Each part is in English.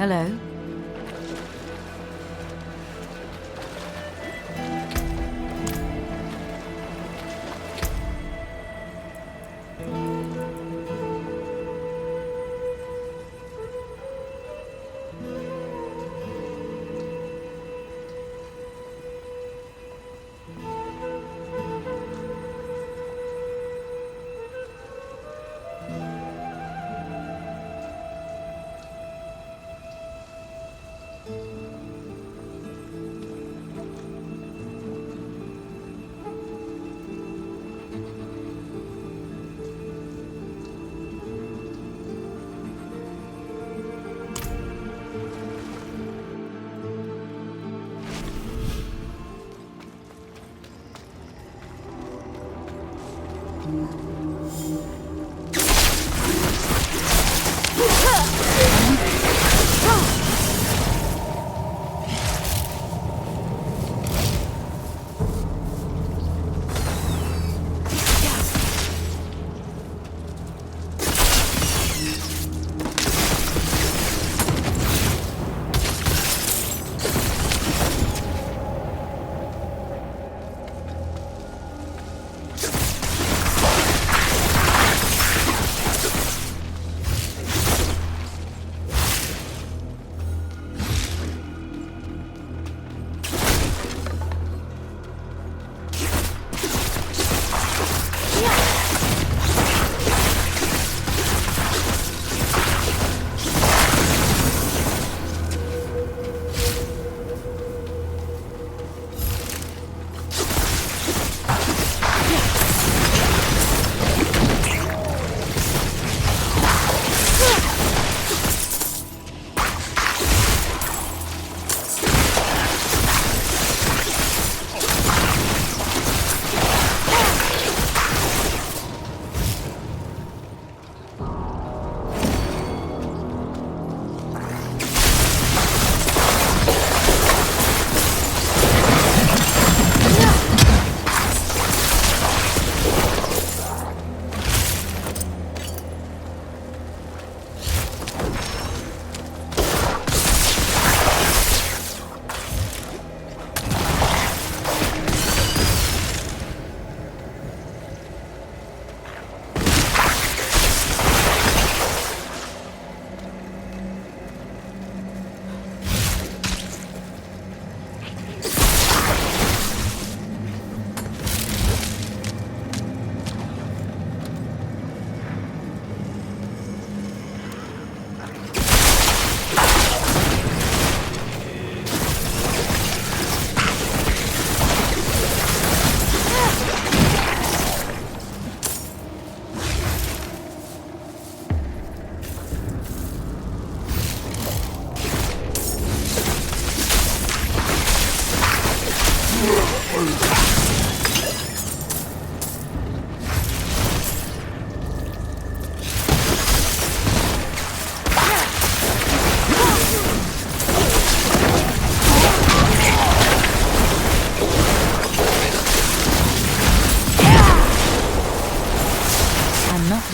Hello?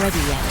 ready yet.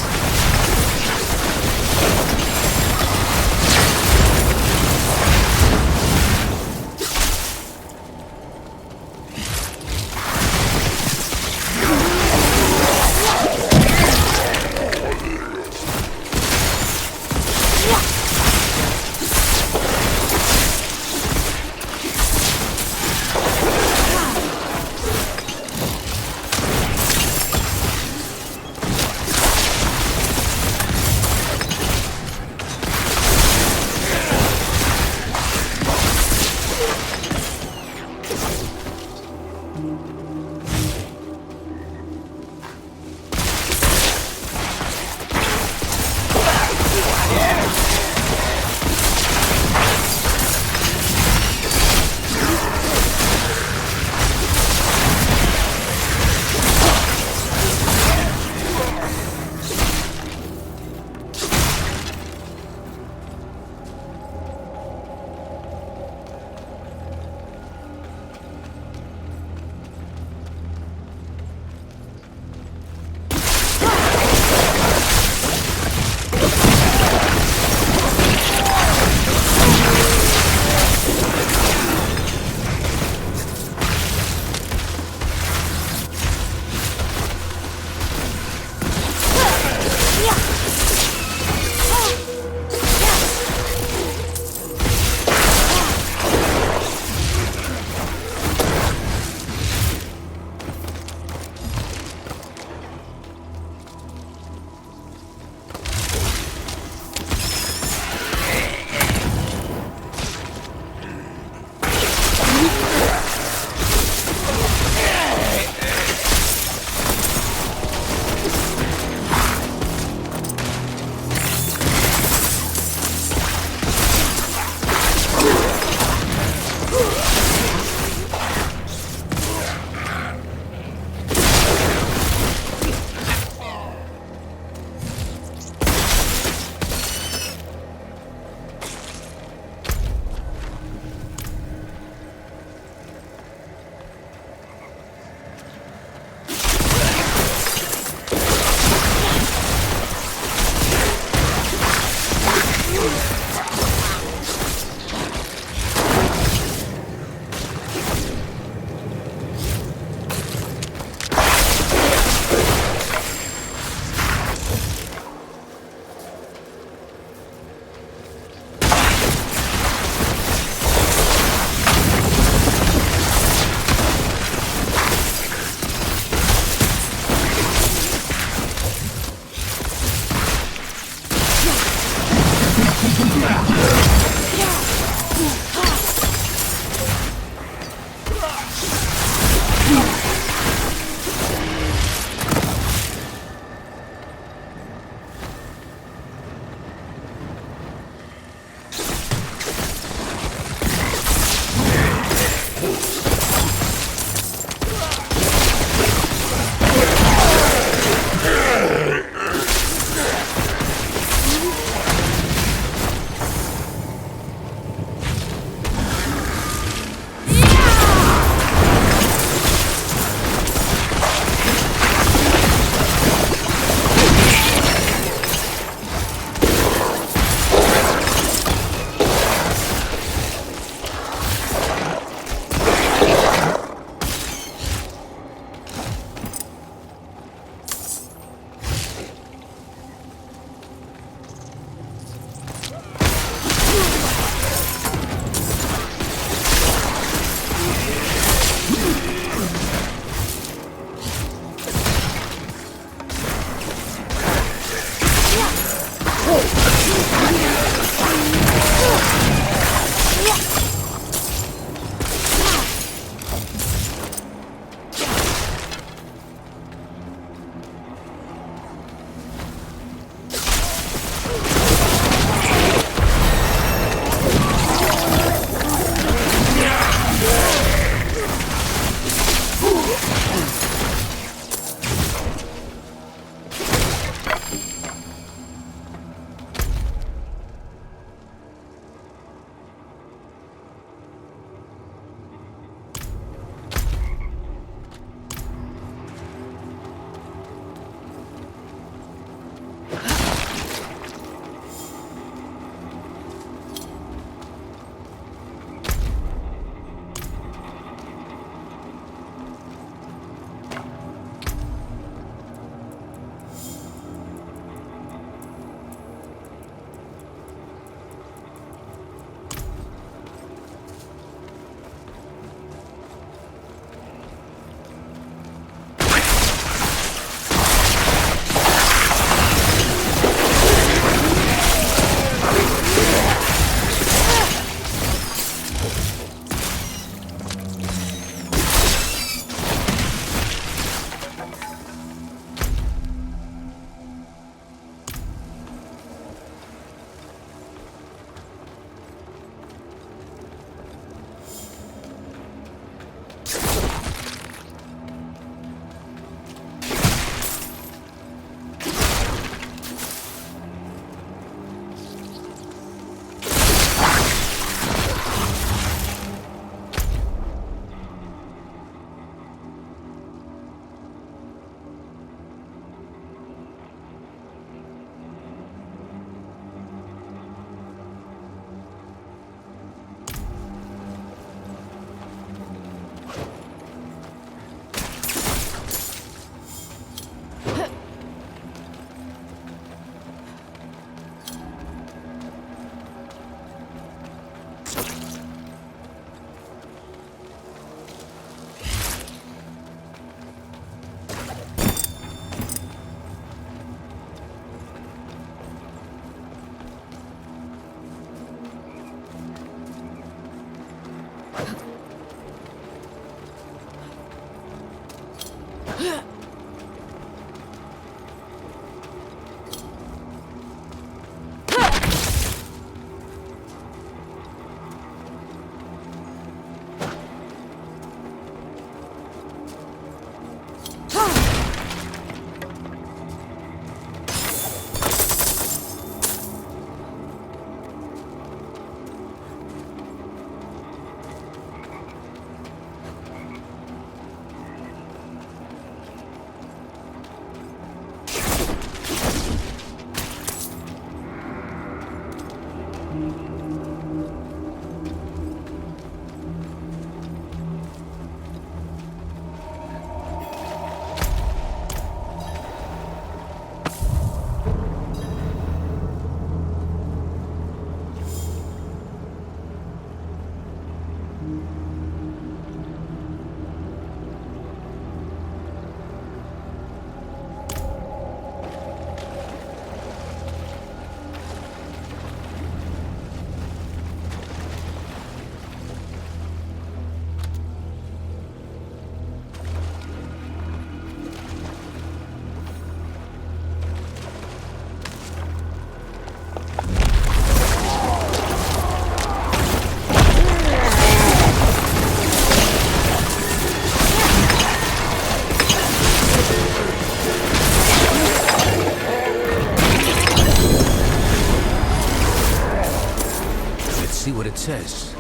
See what it says.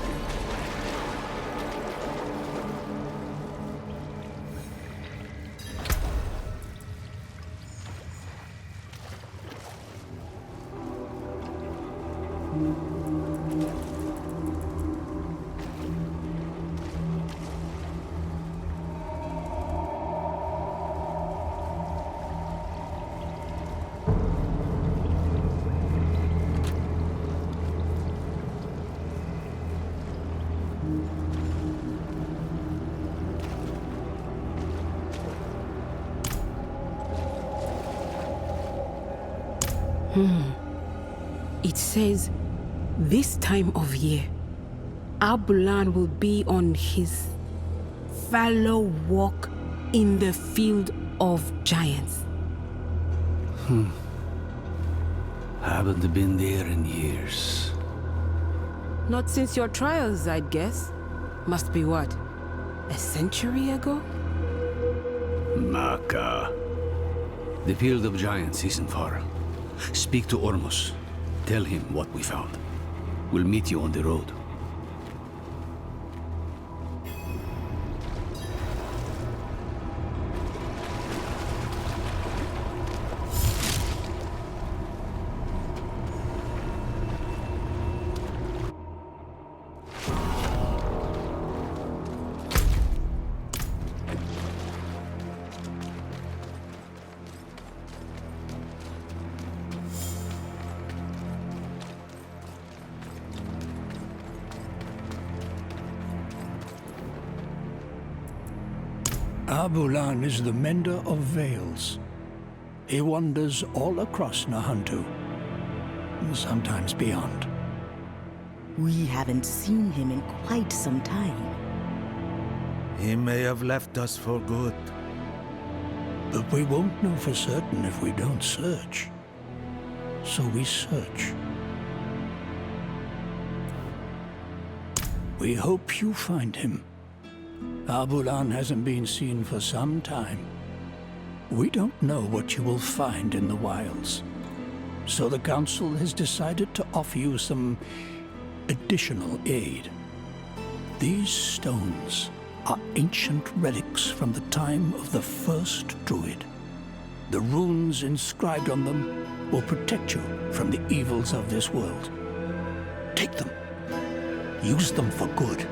It says, this time of year, Abulan will be on his fallow walk in the field of giants. Haven't been there in years. Not since your trials, I'd guess. Must be what? A century ago? Maka. The field of giants isn't far. Speak to Ormus. Tell him what we found. We'll meet you on the road. Abulan is the mender of veils. He wanders all across Nahuntu, sometimes beyond. We haven't seen him in quite some time. He may have left us for good. But we won't know for certain if we don't search. So we search. We hope you find him. Abulan hasn't been seen for some time. We don't know what you will find in the wilds. So the Council has decided to offer you some additional aid. These stones are ancient relics from the time of the first Druid. The runes inscribed on them will protect you from the evils of this world. Take them. Use them for good.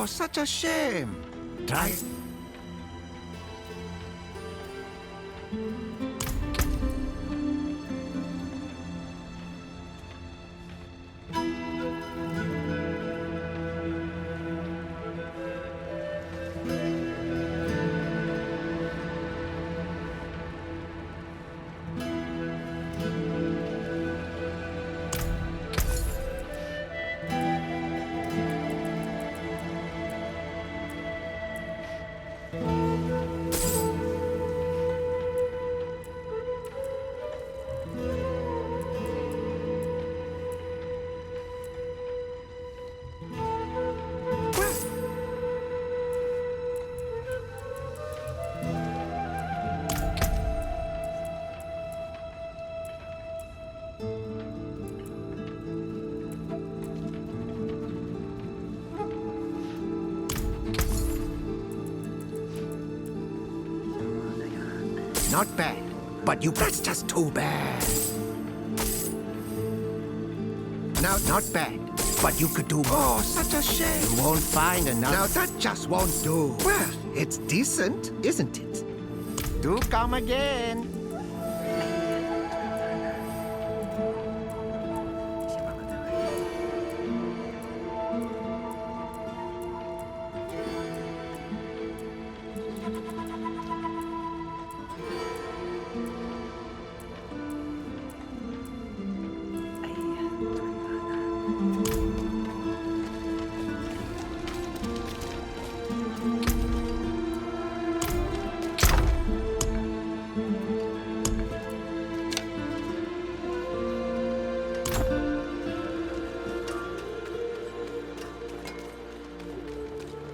Oh, such a shame. Try. Not bad, but that's just too bad. Now, not bad, but you could do more. Oh, such a shame. You won't find enough. Now, that just won't do. Well, it's decent, isn't it? Do come again.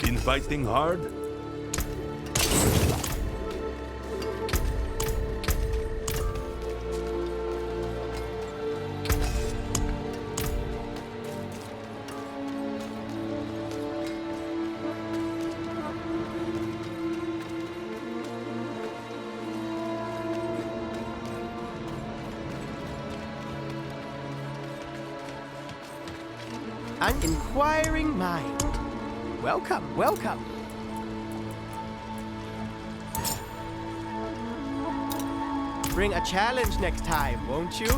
Been fighting hard? An inquiring mind. Welcome, welcome. Bring a challenge next time, won't you?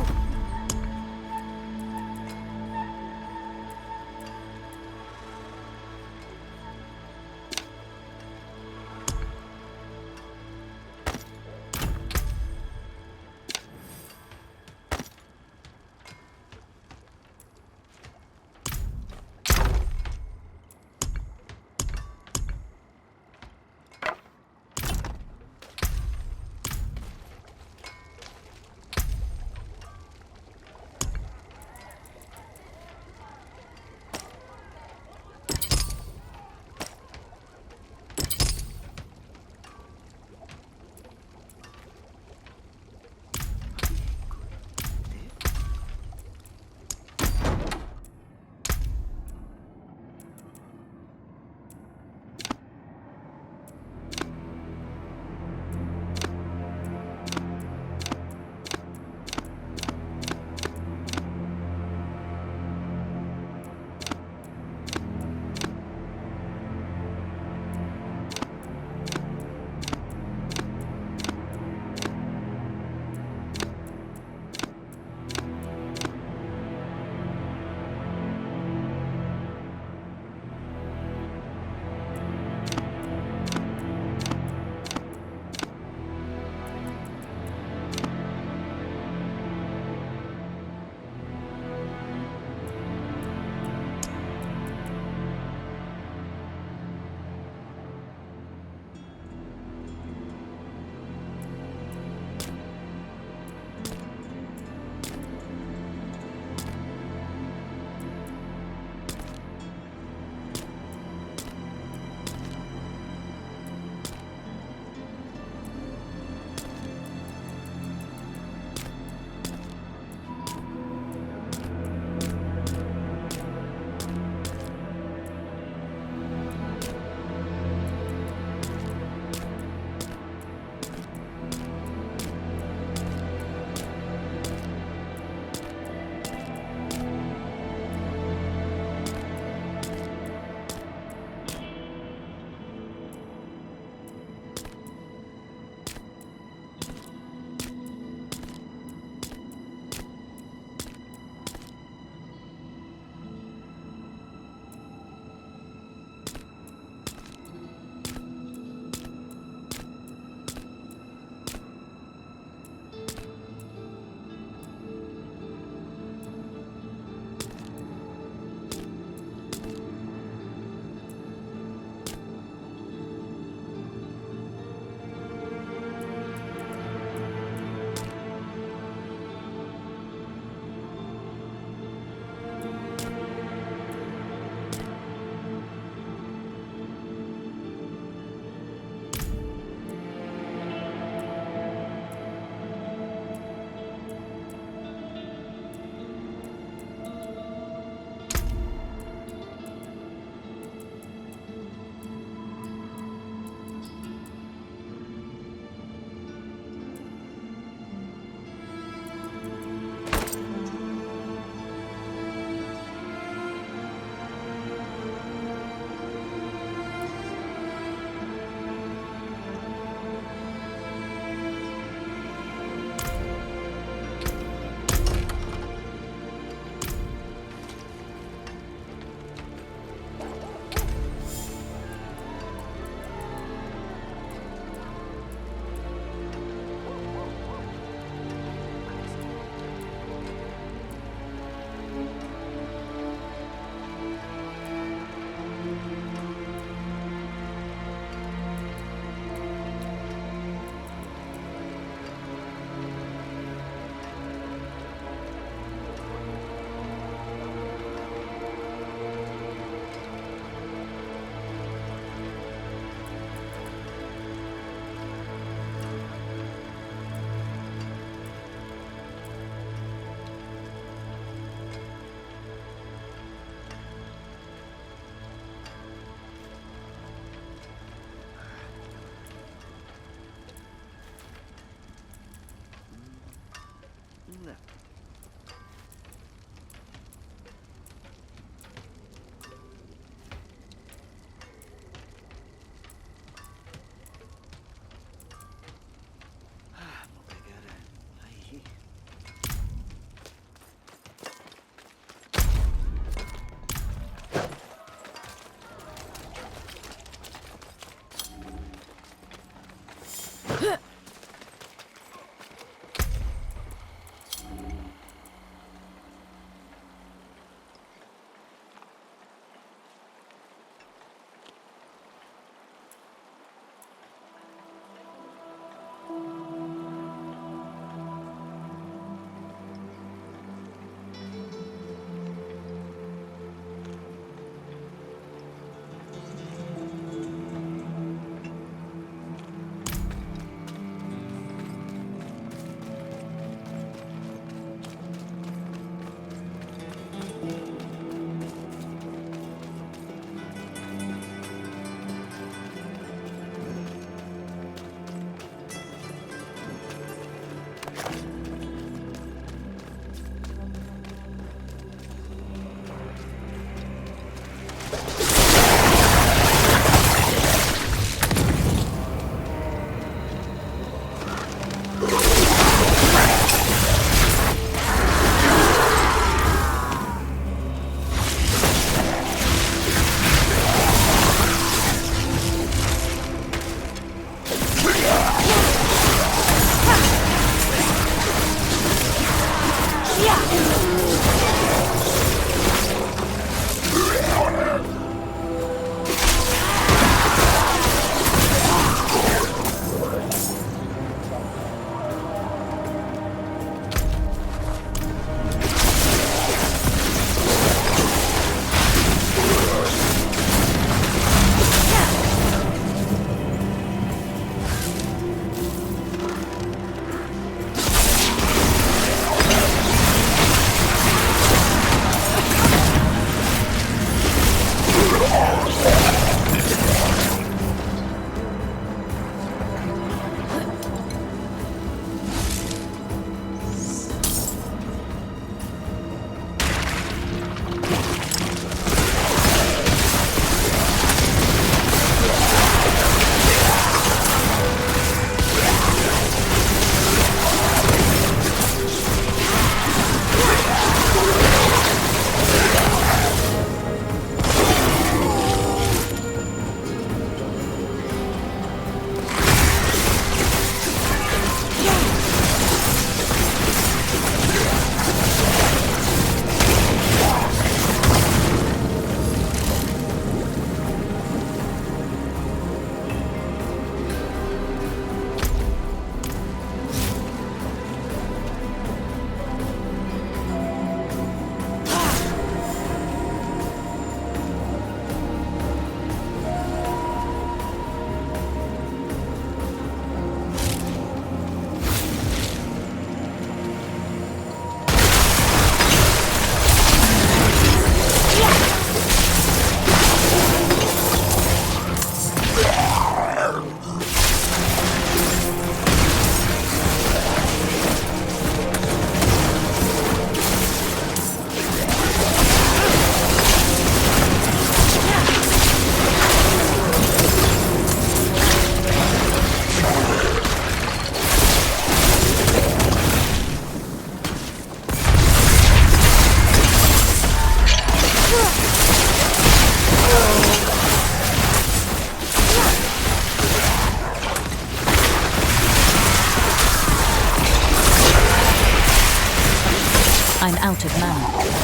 I'm out of mana.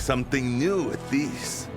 Something new at least.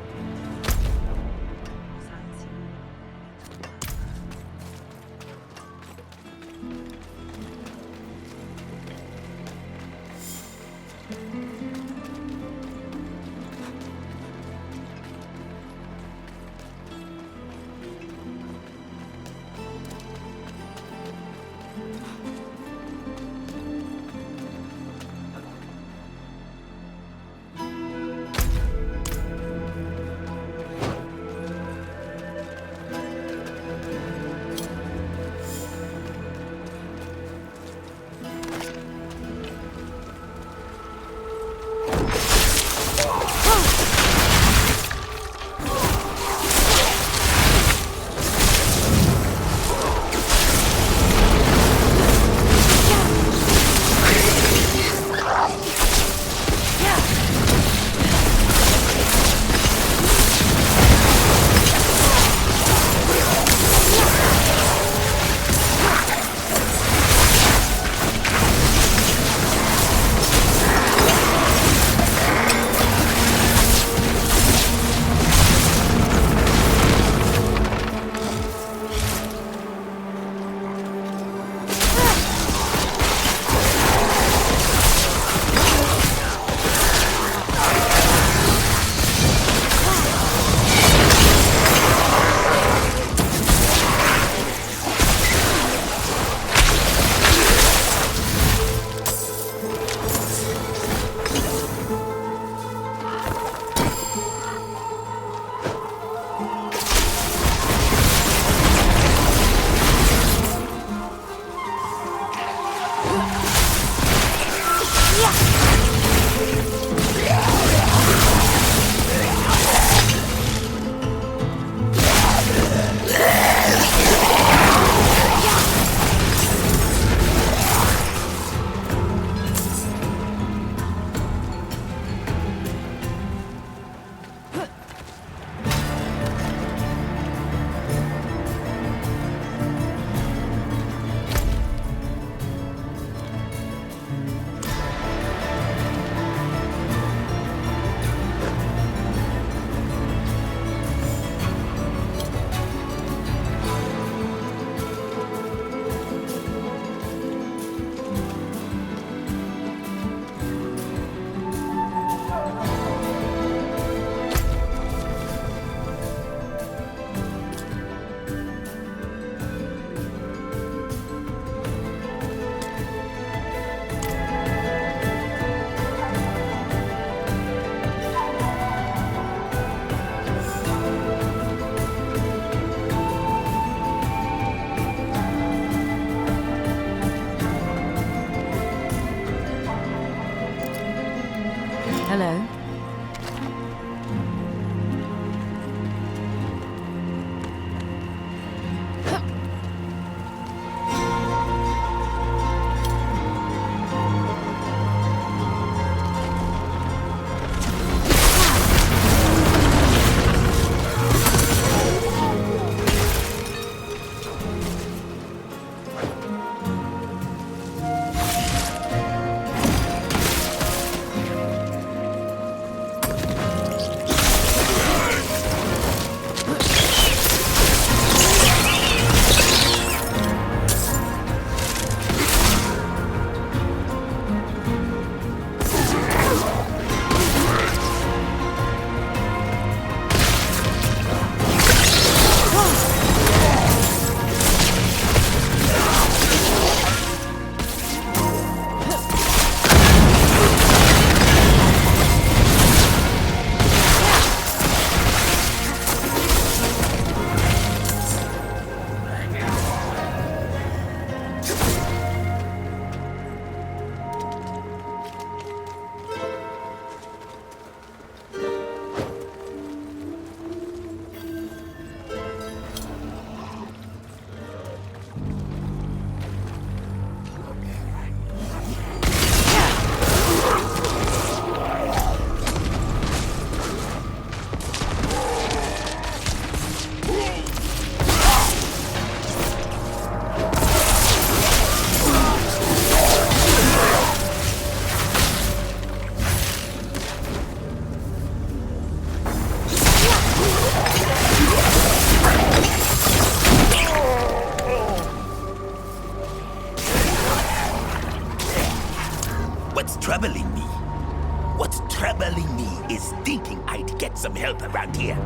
is thinking I'd get some help around here.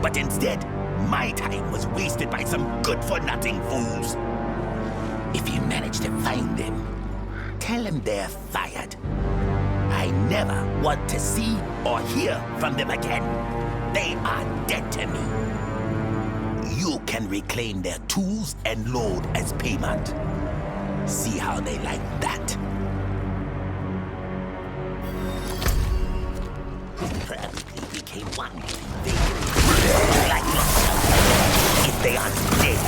But instead, my time was wasted by some good-for-nothing fools. If you manage to find them, tell them they're fired. I never want to see or hear from them again. They are dead to me. You can reclaim their tools and load as payment. See how they like that. Probably became one. They like yourself. If they aren't dead.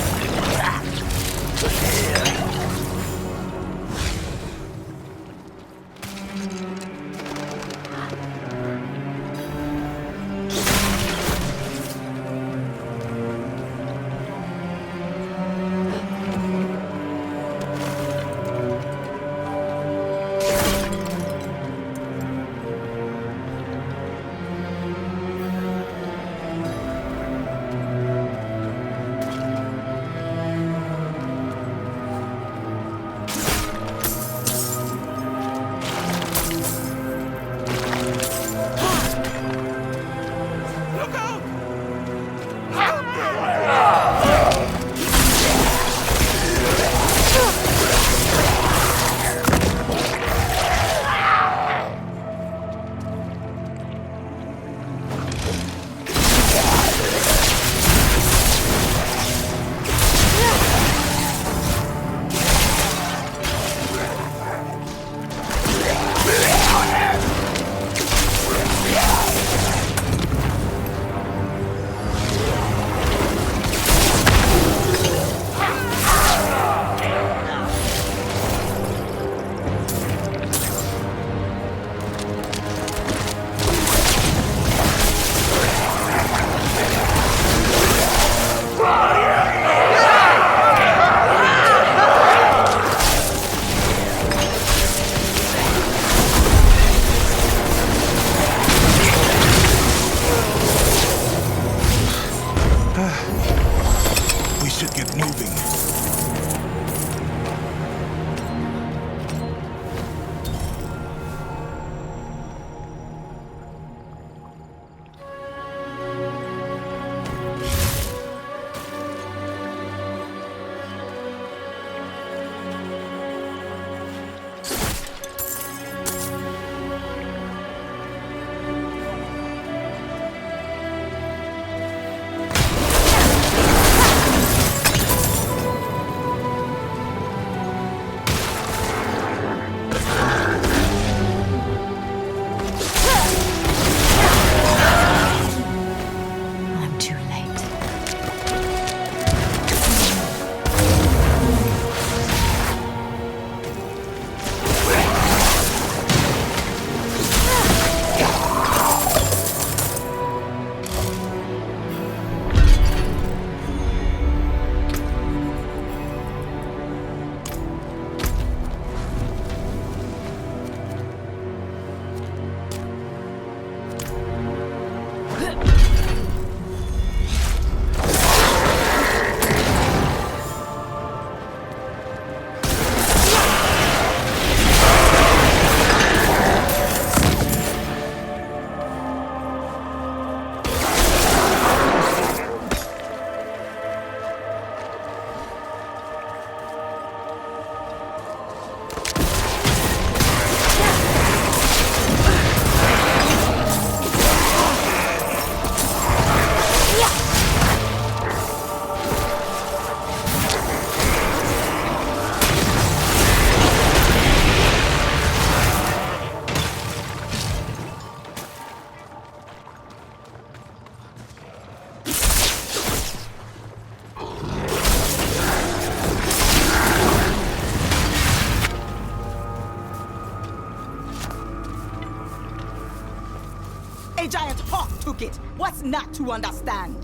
A giant hawk took it. What's not to understand?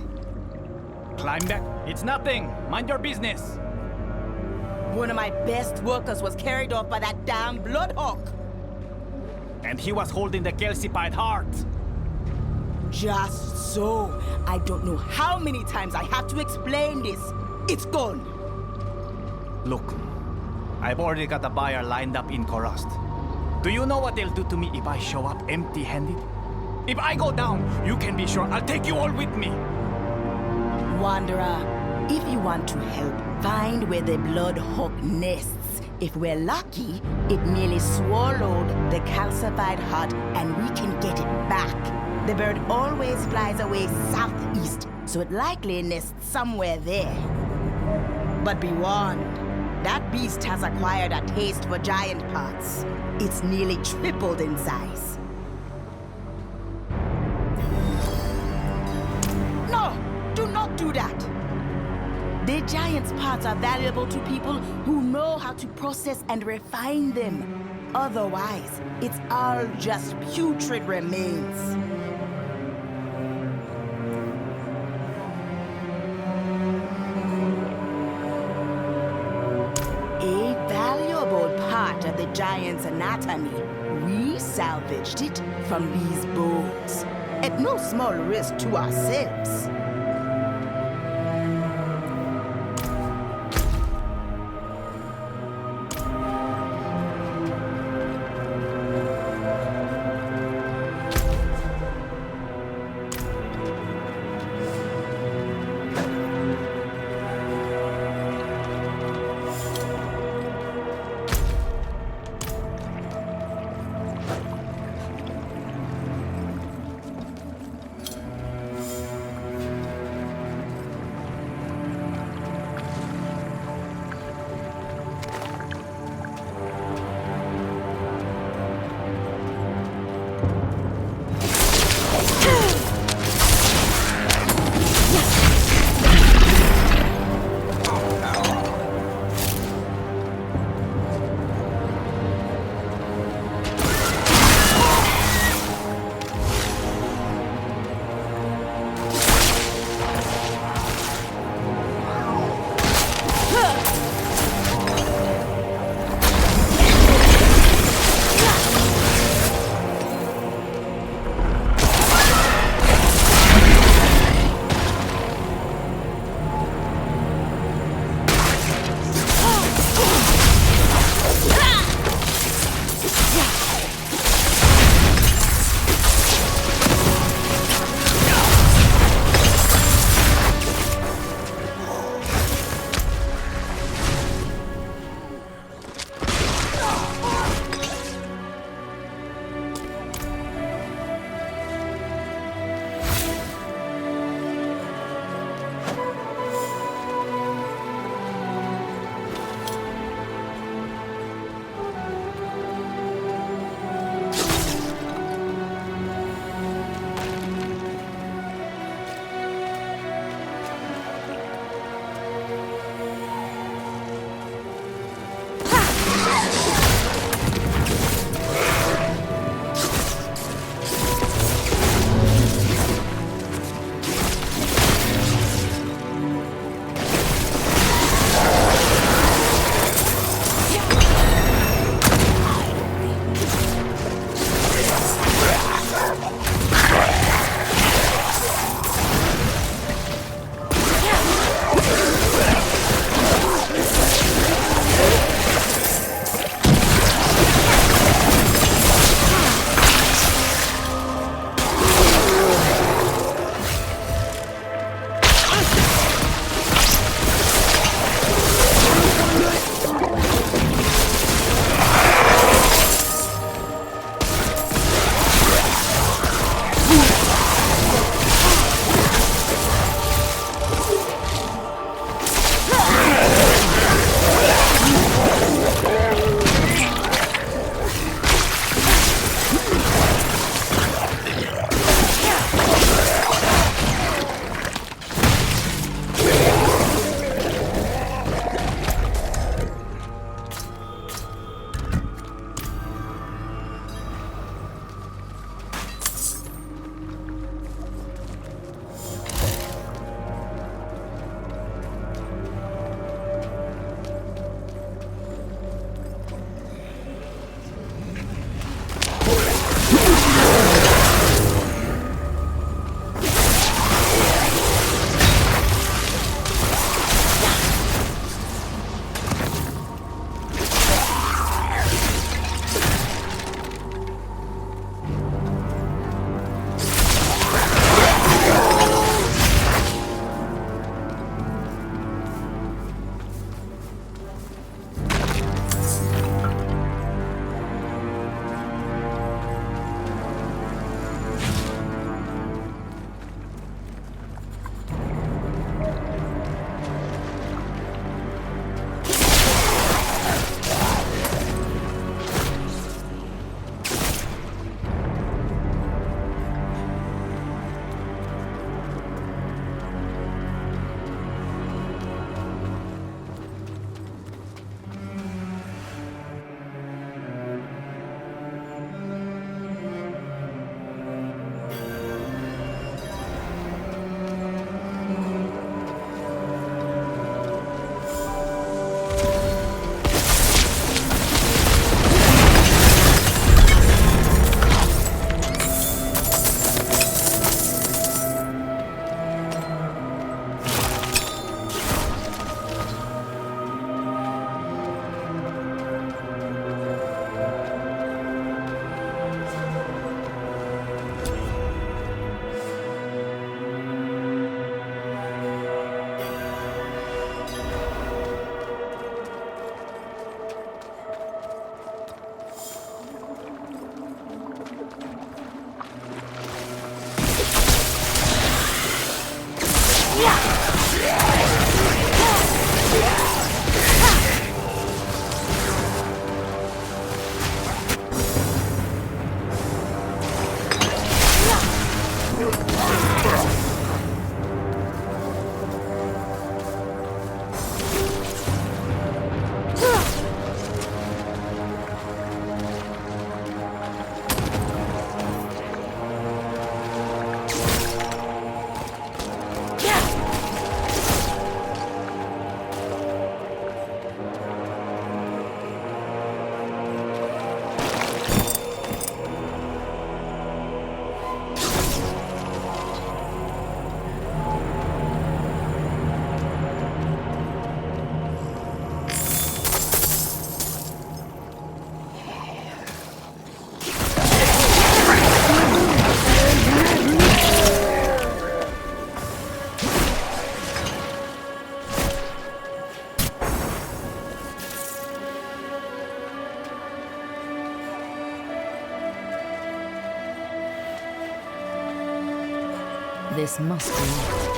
Climb back. It's nothing. Mind your business. One of my best workers was carried off by that damn bloodhawk. And he was holding the calcified heart. Just so. I don't know how many times I have to explain this. It's gone. Look, I've already got a buyer lined up in Korost. Do you know what they'll do to me if I show up empty-handed? If I go down, you can be sure I'll take you all with me. Wanderer, if you want to help, find where the bloodhawk nests. If we're lucky, it merely swallowed the calcified heart and we can get it back. The bird always flies away southeast, so it likely nests somewhere there. But be warned, that beast has acquired a taste for giant parts. It's nearly tripled in size. No! Do not do that! The giant's parts are valuable to people who know how to process and refine them. Otherwise, it's all just putrid remains. A valuable part of the giant's anatomy. We salvaged it from these bones. At no small risk to ourselves. This must be it.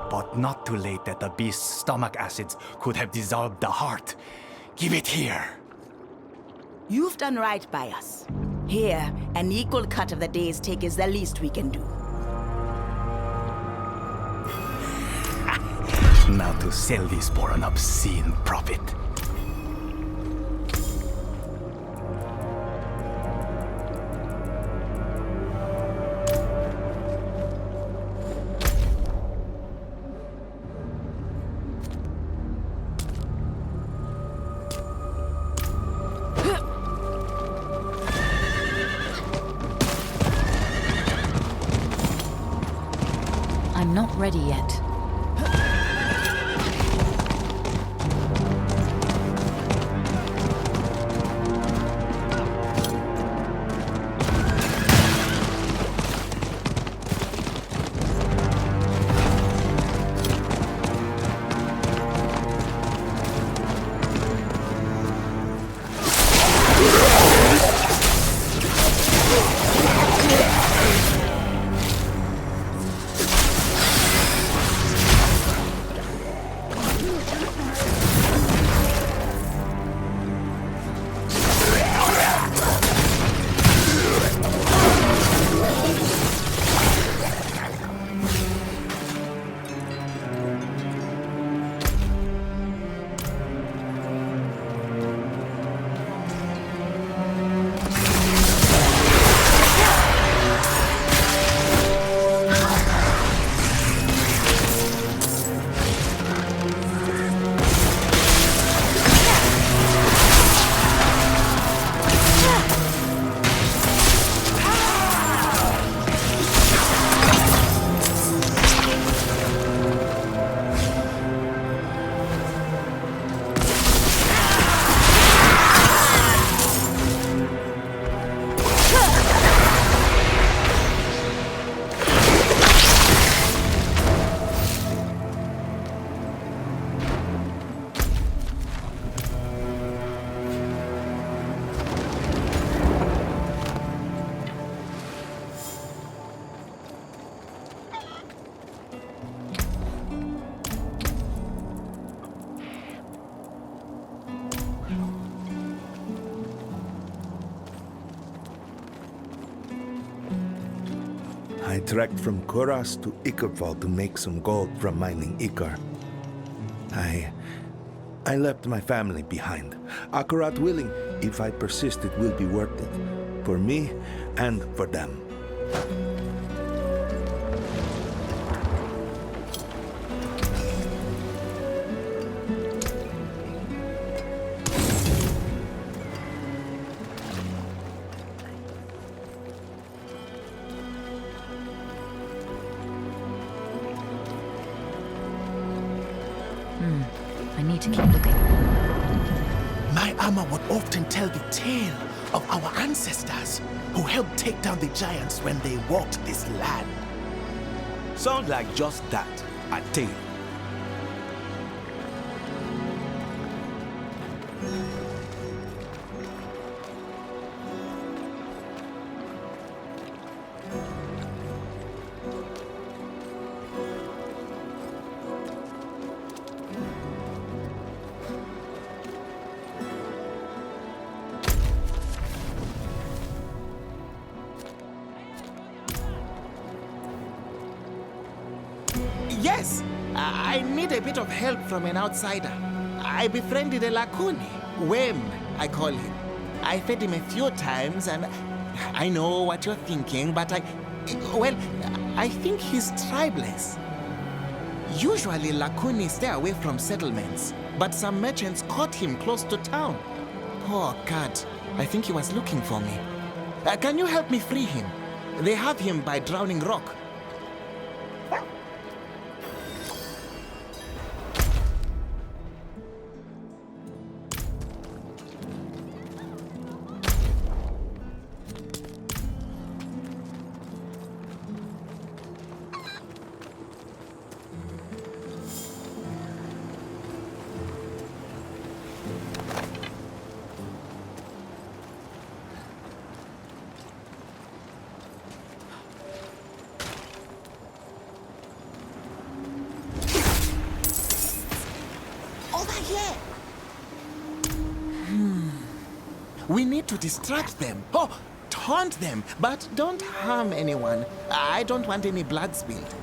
But not too late that the beast's stomach acids could have dissolved the heart. Give it here. You've done right by us. Here, an equal cut of the day's take is the least we can do. Now to sell this for an obscene profit. I'm not ready yet. I trekked from Kuras to Ikerfall to make some gold from mining Iker. I left my family behind. Akarat willing, if I persist, it will be worth it. For me and for them. I need to keep looking. My Amma would often tell the tale of our ancestors who helped take down the giants when they walked this land. Sounds like just that, a tale. Yes, I need a bit of help from an outsider. I befriended a Lakuni, Wem, I call him. I fed him a few times and I know what you're thinking, but I think he's tribeless. Usually Lakuni stay away from settlements, but some merchants caught him close to town. Poor cat, I think he was looking for me. Can you help me free him? They have him by Drowning Rock. We need to distract them. Oh, taunt them, but don't harm anyone. I don't want any blood spilled.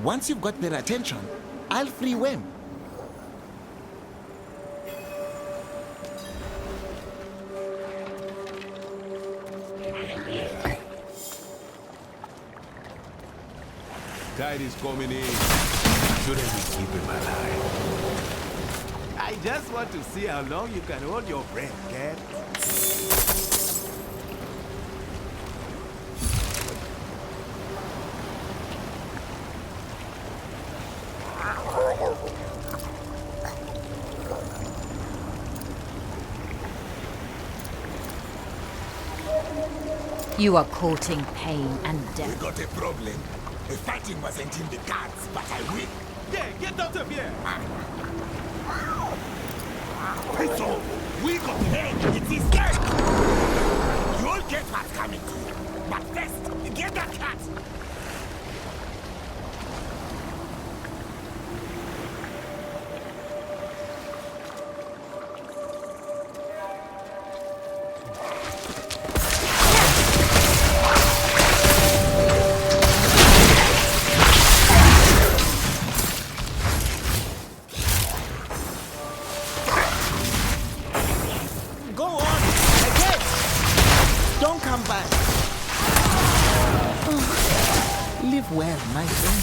Once you've got their attention, I'll free Wem. Tide is coming in. Shouldn't we keep him alive? I just want to see how long you can hold your breath, cat. You are courting pain and death. We got a problem. The fighting wasn't in the cards, but I win. Yeah, get out of here! So, we got him. It is dead. You'll get what's coming to you. But first, get that cat. Live well, my friend.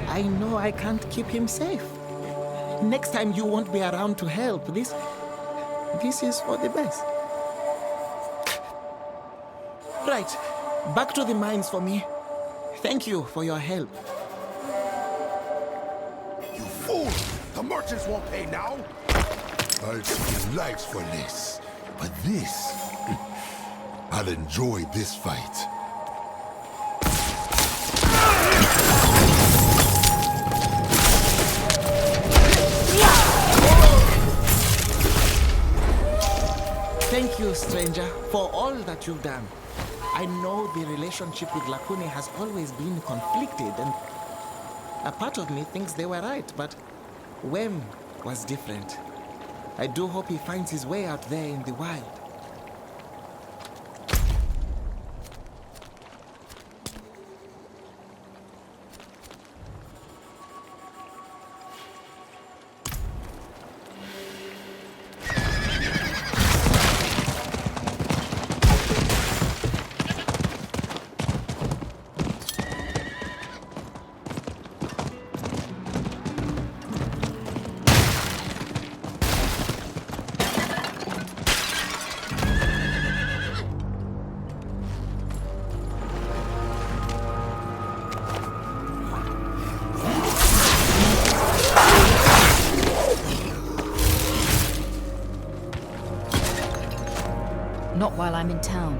I know I can't keep him safe. Next time you won't be around to help. This is for the best. Right. Back to the mines for me. Thank you for your help. You fool! The merchants won't pay now! I'd give lives for this. But this... I'll enjoy this fight. stranger, for all that you've done. I know the relationship with Lakuni has always been conflicted, and a part of me thinks they were right, but Wem was different. I do hope he finds his way out there in the wild. Not while I'm in town.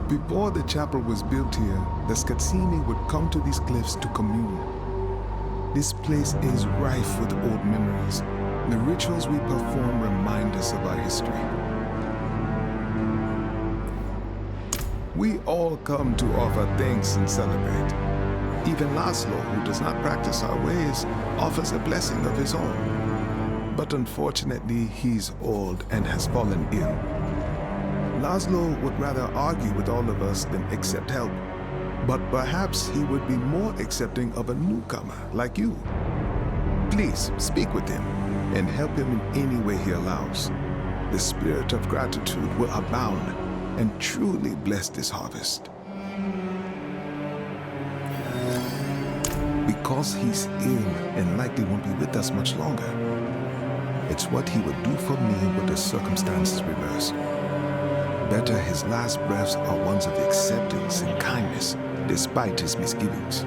Before the chapel was built here, the Skatsini would come to these cliffs to commune. This place is rife with old memories. The rituals we perform remind us of our history. We all come to offer thanks and celebrate. Even Laszlo, who does not practice our ways, offers a blessing of his own. But unfortunately, he's old and has fallen ill. Laszlo would rather argue with all of us than accept help. But perhaps he would be more accepting of a newcomer like you. Please speak with him and help him in any way he allows. The spirit of gratitude will abound and truly bless this harvest. Because he's ill and likely won't be with us much longer, it's what he would do for me when the circumstances reverse. Better his last breaths are ones of acceptance and kindness, despite his misgivings.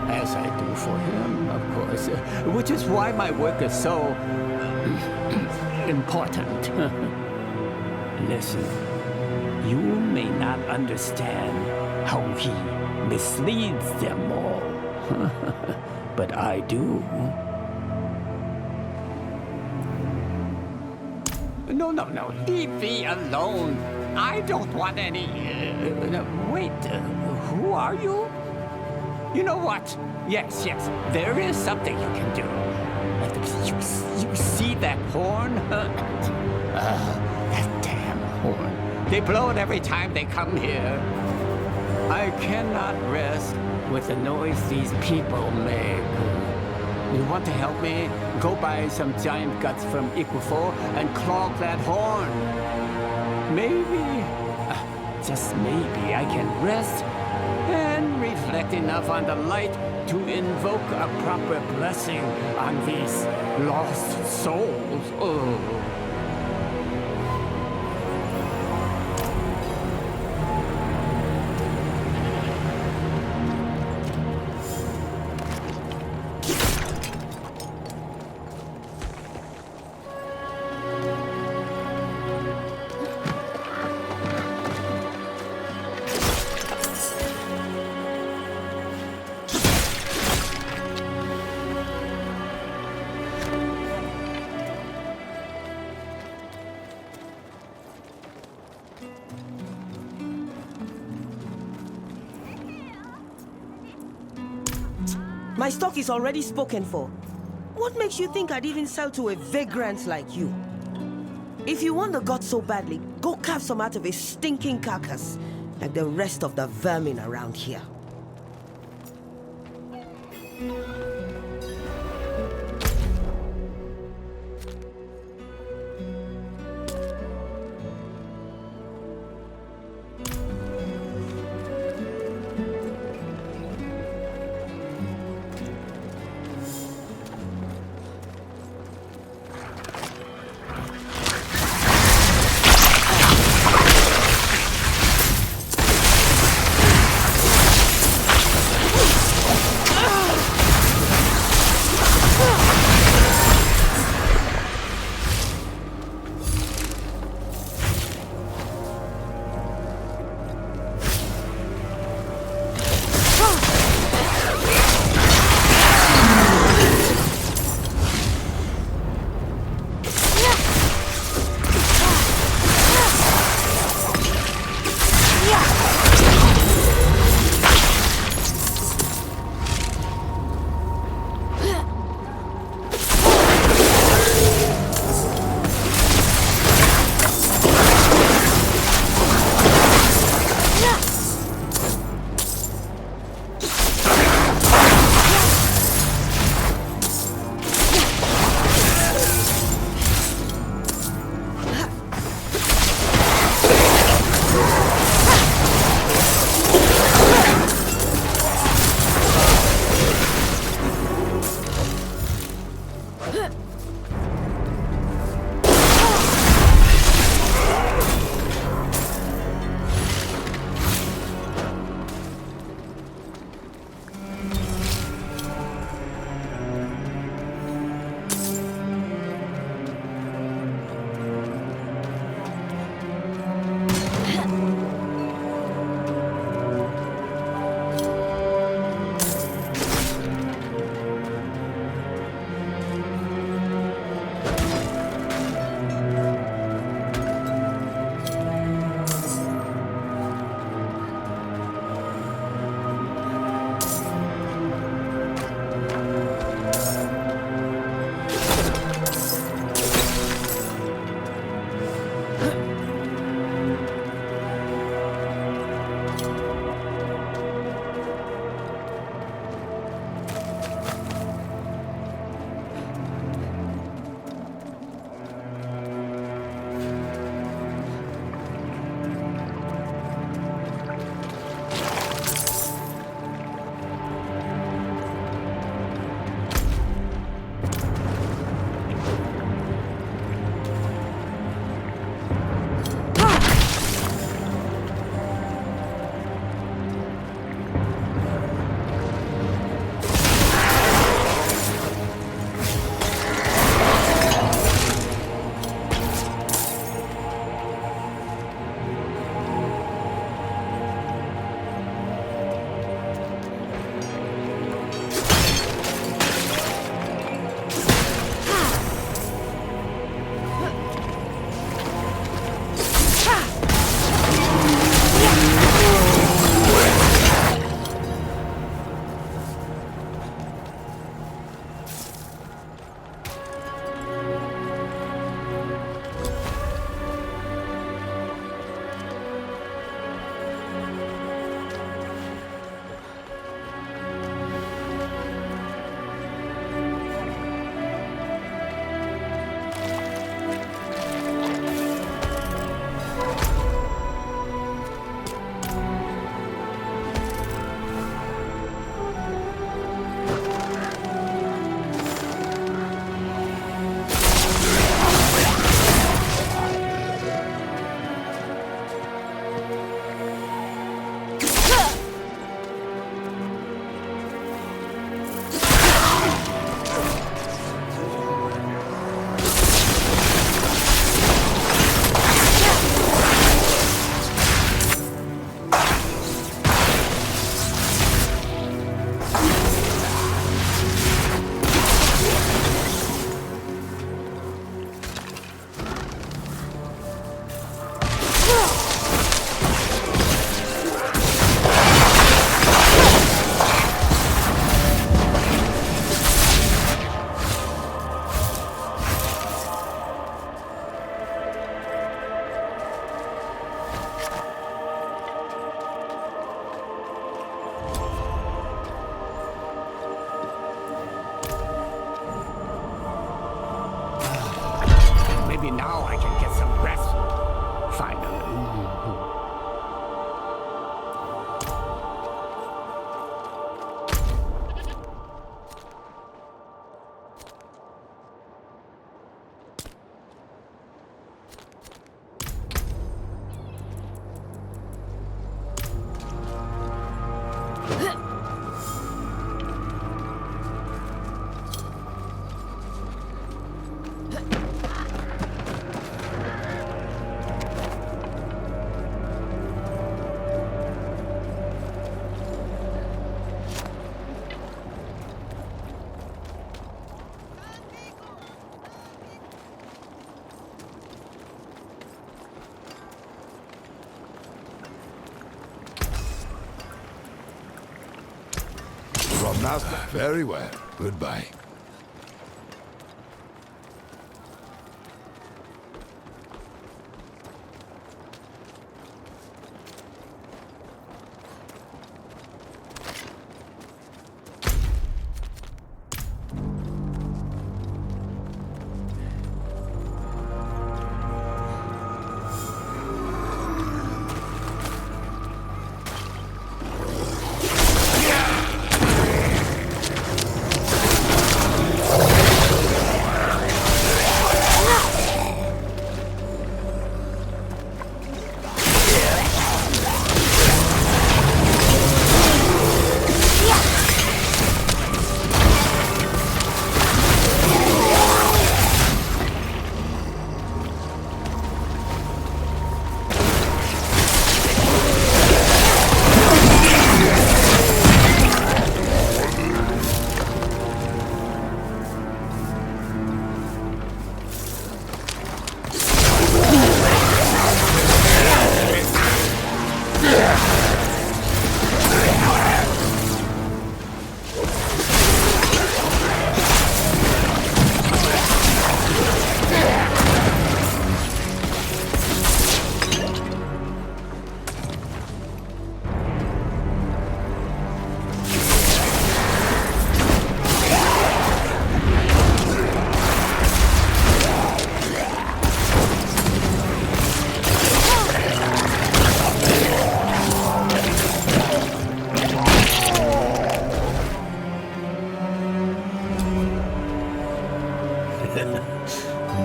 As I do for him, of course, which is why my work is so important. Listen, you may not understand how he misleads them all, but I do. No, leave me alone. I don't want any... wait, who are you? You know what? Yes, there is something you can do. You see that horn? That damn horn. They blow it every time they come here. I cannot rest with the noise these people make. You want to help me? Go buy some giant guts from Equifo and clog that horn. Maybe, just maybe, I can rest and reflect enough on the light to invoke a proper blessing on these lost souls. Oh. My stock is already spoken for. What makes you think I'd even sell to a vagrant like you? If you want the gods so badly, go carve some out of a stinking carcass, like the rest of the vermin around here. now I can get some rest. Finally. Very well. Goodbye.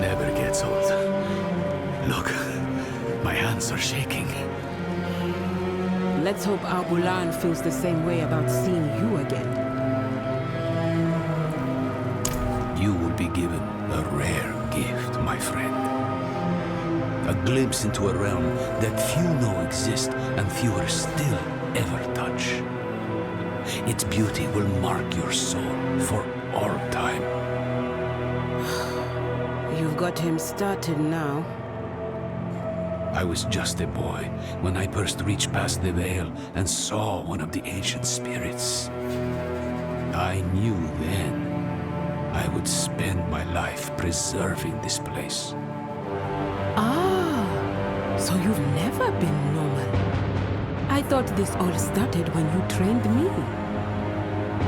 Never gets old. Look, my hands are shaking. Let's hope Abulan feels the same way about seeing you again. You will be given a rare gift, my friend. A glimpse into a realm that few know exists and fewer still ever touch. Its beauty will mark your soul for all time. You've got him started now. I was just a boy when I first reached past the veil and saw one of the ancient spirits. I knew then I would spend my life preserving this place. Ah, so you've never been normal. I thought this all started when you trained me.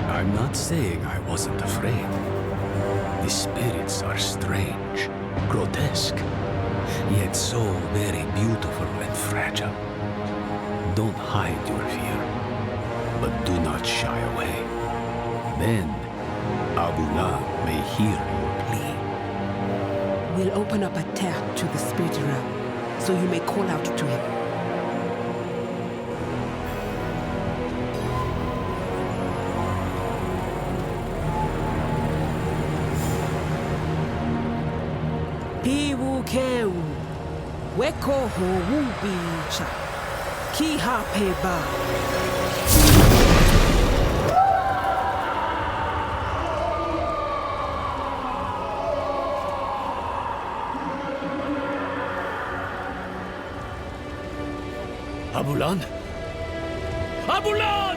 I'm not saying I wasn't afraid. The spirits are strange, grotesque, yet so very beautiful and fragile. Don't hide your fear, but do not shy away. Then, Abulan may hear your plea. We'll open up a tear to the spirit realm, so you may call out to him. Piwukeu, weko ho wubicha, kiha peba. Abulan? Abulan!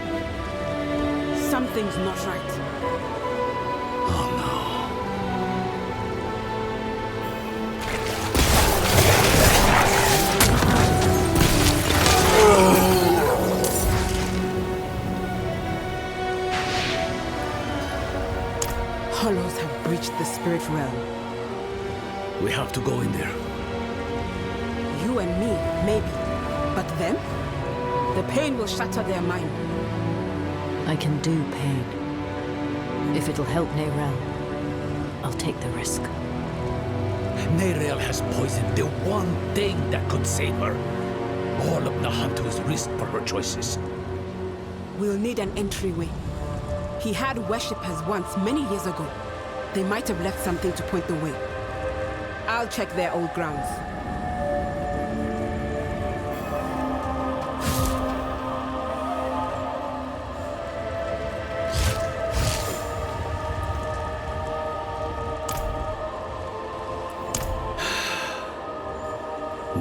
Something's not right. Oh no. Hollows have breached the spirit realm. We have to go in there. You and me, maybe. But them? The pain will shatter their mind. I can do pain. If it'll help Neyrelle, I'll take the risk. Neyrelle has poisoned the one thing that could save her. All of Nahantu's risk for her choices. We'll need an entryway. He had worshippers once, many years ago. They might have left something to point the way. I'll check their old grounds.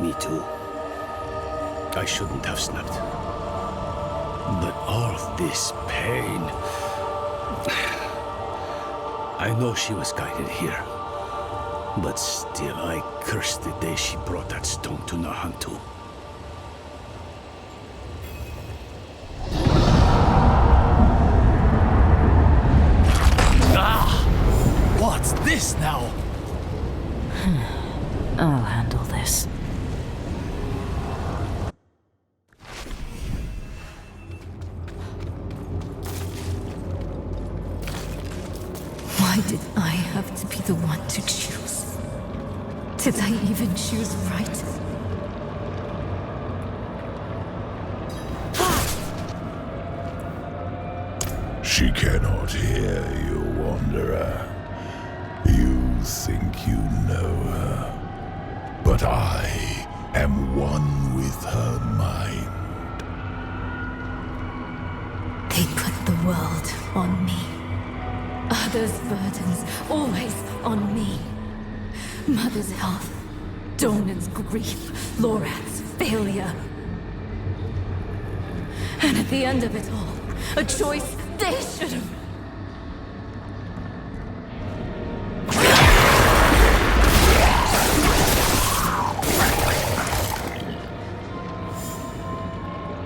Me too. I shouldn't have slept. But all of this pain... I know she was guided here. But still, I curse the day she brought that stone to Nahantu. Ah! What's this now? I'll handle this. Why did I have to be the one to choose? Did I even choose right? She cannot hear you, Wanderer. You think you know her, but I am one with her mind. They put the world on me. Others' burdens always on me. Mother's health, Donan's grief, Lorath's failure. And at the end of it all, a choice they should have.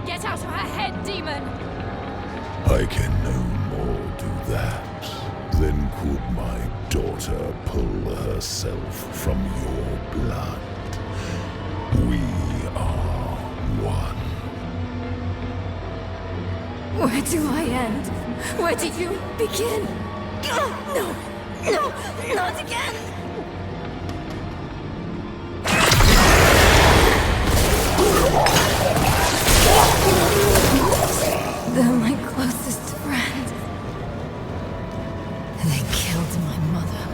Get out of her head, demon! I can no more do that than could my daughter pull herself from your blood. We are one. Where do I end? Where do you begin? No! No! Not again! They're my closest friend. They killed my mother.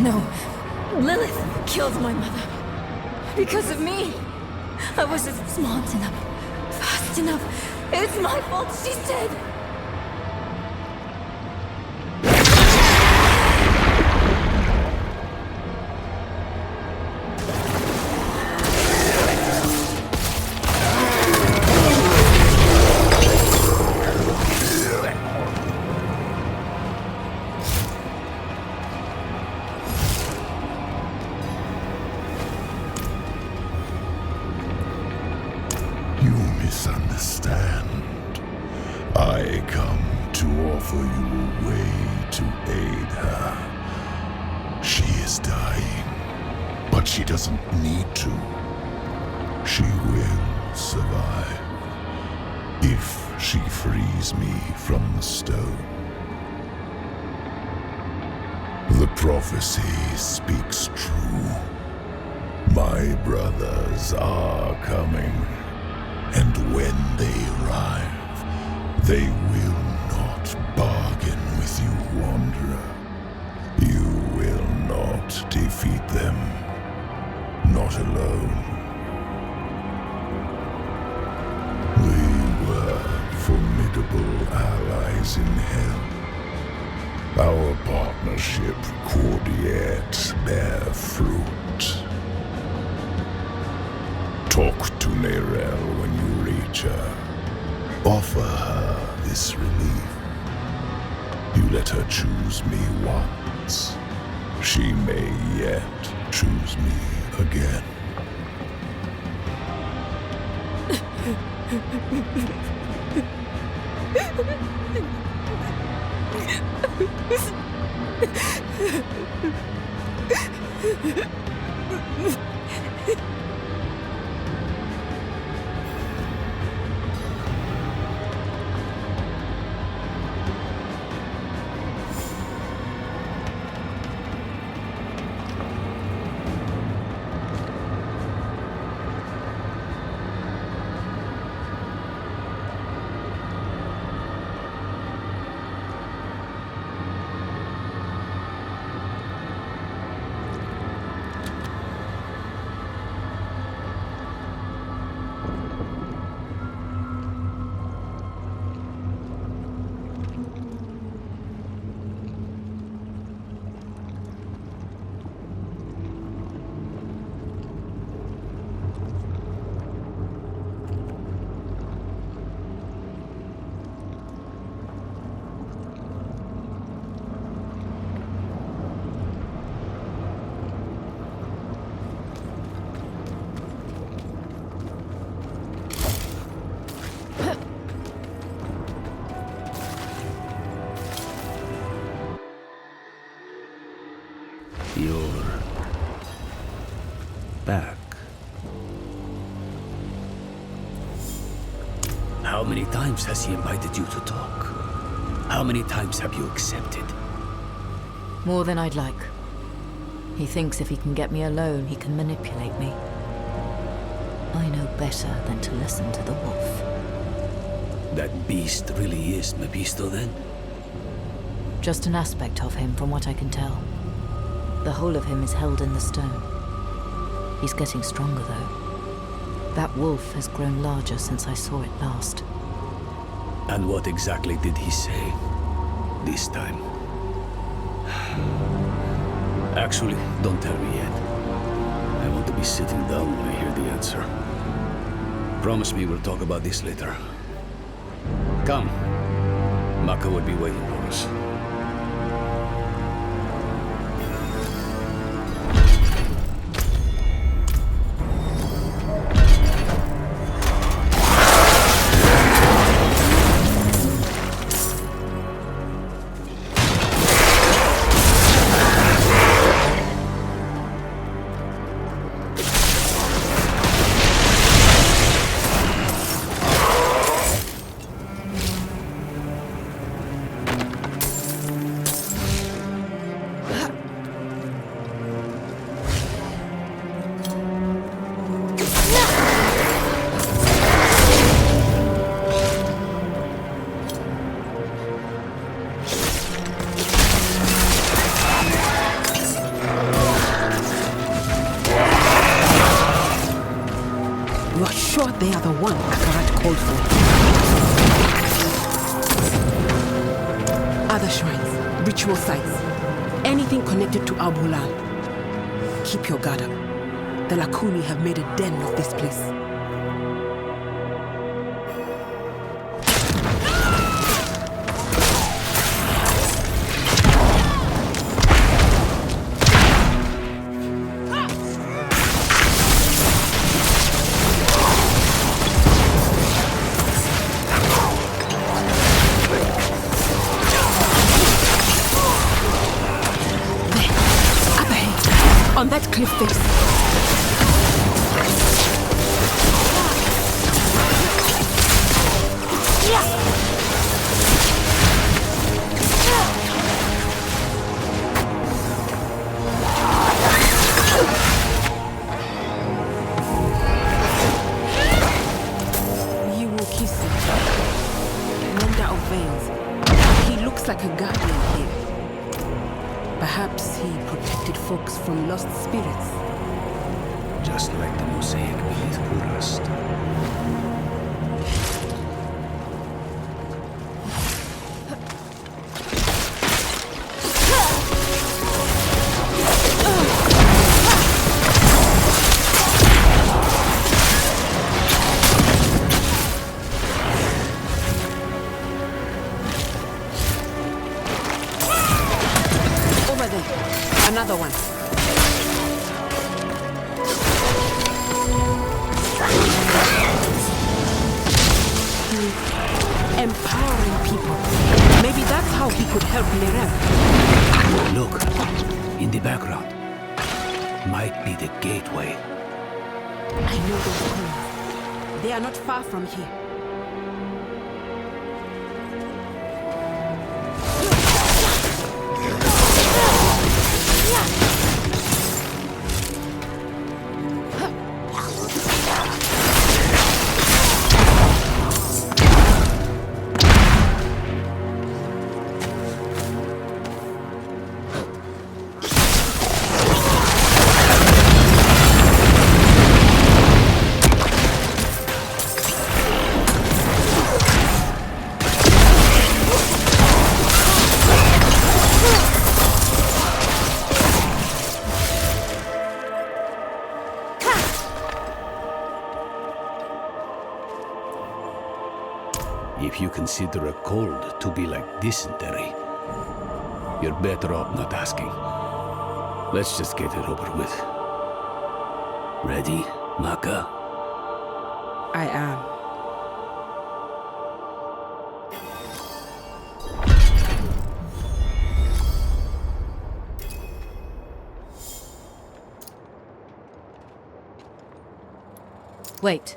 No, Lilith killed my mother. Because of me. I wasn't smart enough, fast enough. It's my fault she's dead. Misunderstand. I come to offer you a way to aid her. She is dying, but she doesn't need to. She will survive if she frees me from the stone. The prophecy speaks true. My brothers are coming. And when they arrive, they will not bargain with you, Wanderer. You will not defeat them. Not alone. We were formidable allies in hell. Our partnership could yet bear fruit. Talk to Neyrelle when you reach her. Offer her this relief. You let her choose me once. She may yet choose me again. back. How many times has he invited you to talk? How many times have you accepted? More than I'd like. He thinks if he can get me alone, he can manipulate me. I know better than to listen to the wolf. That beast really is Mephisto, then? Just an aspect of him, from what I can tell. The whole of him is held in the stone. He's getting stronger, though. That wolf has grown larger since I saw it last. And what exactly did he say this time? Actually, don't tell me yet. I want to be sitting down when I hear the answer. Promise me we'll talk about this later. Come. Maka will be waiting for us. They are the one Akarat called for. Other shrines, ritual sites, anything connected to Al-Bulal. Keep your guard up. The Lakuni have made a den of this place. On that cliff face. You will kiss him. Mender of veins. He looks like a guardian here. Perhaps he protected folks from lost spirits. Just like the mosaic beneath Kurast. Another one. Empowering people. Maybe that's how he could help Nerem. Look, in the background. Might be the gateway. I know those coins. They are not far from here. If you consider a cold to be like dysentery, you're better off not asking. Let's just get it over with. Ready, Maka? I am. Wait.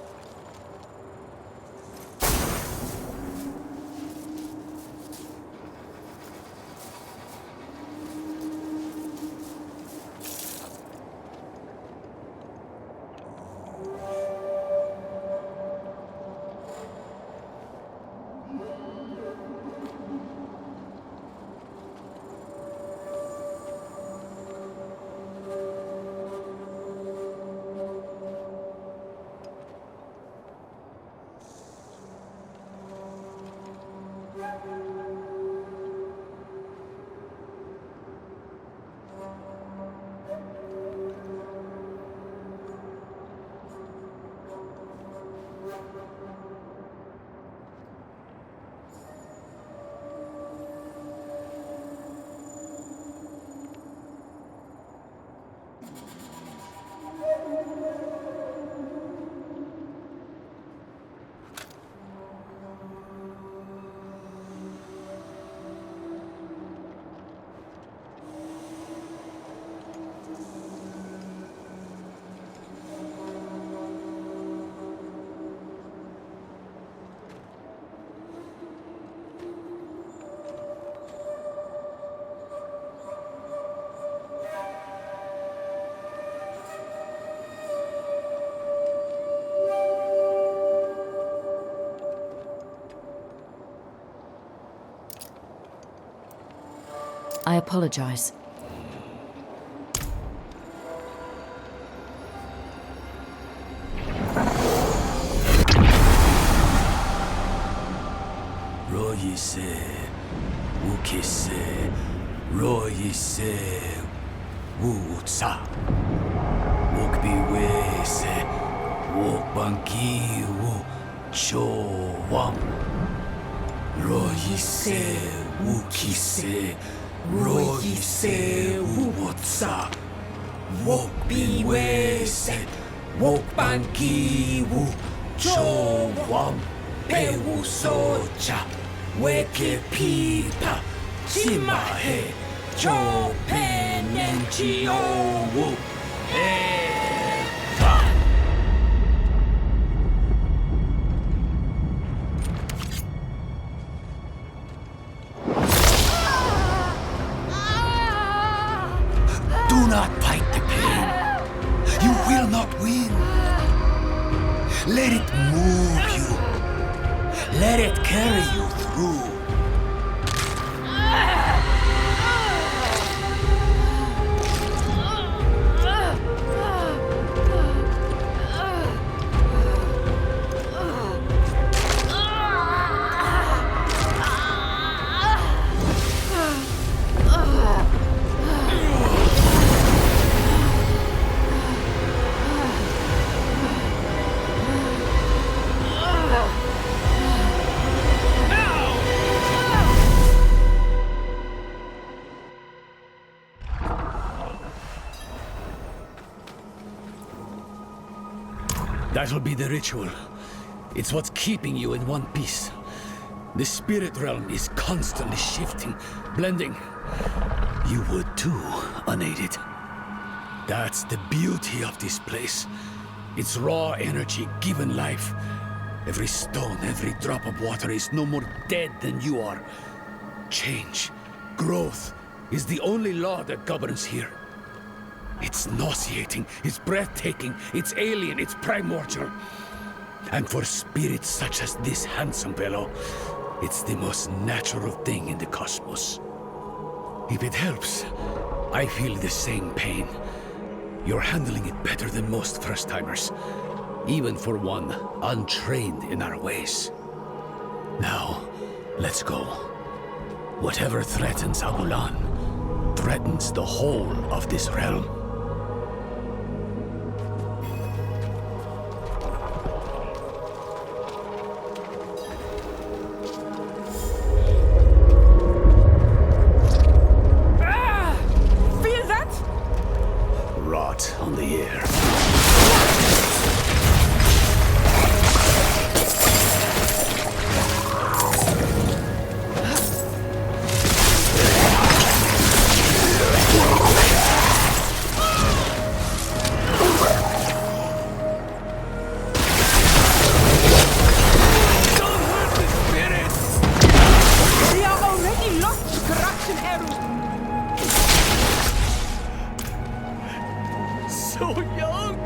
I apologize. Royise, Wukise, Royise, Wutsa, Wukbiwese, Wukbanki, Wu Chowam, Royise, Wukise, Royise, Wutsa, Wukbiwese, Wukbanki, Wu Chowam. Pewu socha, weke pita, chimahe, cho penenchi owu, eta. Do not fight the pain. You will not win. Let it move you. Let it carry you through. That'll be the ritual. It's what's keeping you in one piece. The spirit realm is constantly shifting, blending. You would too, unaided. That's the beauty of this place. It's raw energy given life. Every stone, every drop of water is no more dead than you are. Change, growth is the only law that governs here. It's nauseating, it's breathtaking, it's alien, it's primordial. And for spirits such as this handsome fellow, it's the most natural thing in the cosmos. If it helps, I feel the same pain. You're handling it better than most first-timers, even for one untrained in our ways. Now, let's go. Whatever threatens Abulan threatens the whole of this realm. On the air. so young!